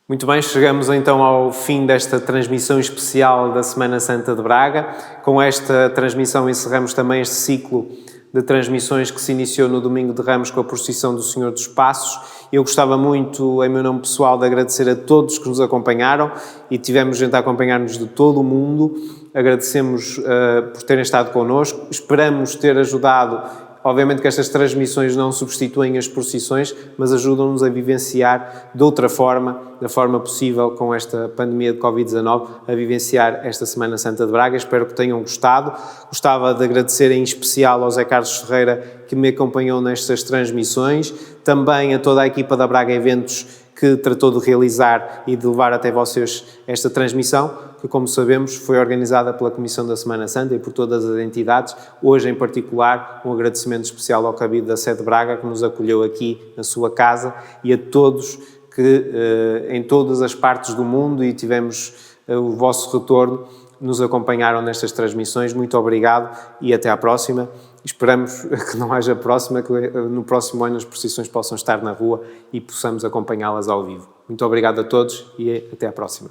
Muito bem, chegamos então ao fim desta transmissão especial da Semana Santa de Braga. Com esta transmissão encerramos também este ciclo de transmissões que se iniciou no Domingo de Ramos com a procissão do Senhor dos Passos. Eu gostava muito, em meu nome pessoal, de agradecer a todos que nos acompanharam e tivemos gente a acompanhar-nos de todo o mundo. Agradecemos por terem estado connosco, esperamos ter ajudado. Obviamente que estas transmissões não substituem as procissões, mas ajudam-nos a vivenciar de outra forma, da forma possível com esta pandemia de Covid-19, a vivenciar esta Semana Santa de Braga. Espero que tenham gostado. Gostava de agradecer em especial ao Zé Carlos Ferreira, que me acompanhou nestas transmissões, também a toda a equipa da Braga Eventos, que tratou de realizar e de levar até vocês esta transmissão, que, como sabemos, foi organizada pela Comissão da Semana Santa e por todas as entidades. Hoje, em particular, um agradecimento especial ao Cabildo da Sé de Braga, que nos acolheu aqui na sua casa, e a todos que, em todas as partes do mundo, e tivemos o vosso retorno, nos acompanharam nestas transmissões. Muito obrigado e até à próxima. Esperamos que não haja próxima, que no próximo ano as procissões possam estar na rua e possamos acompanhá-las ao vivo. Muito obrigado a todos e até à próxima.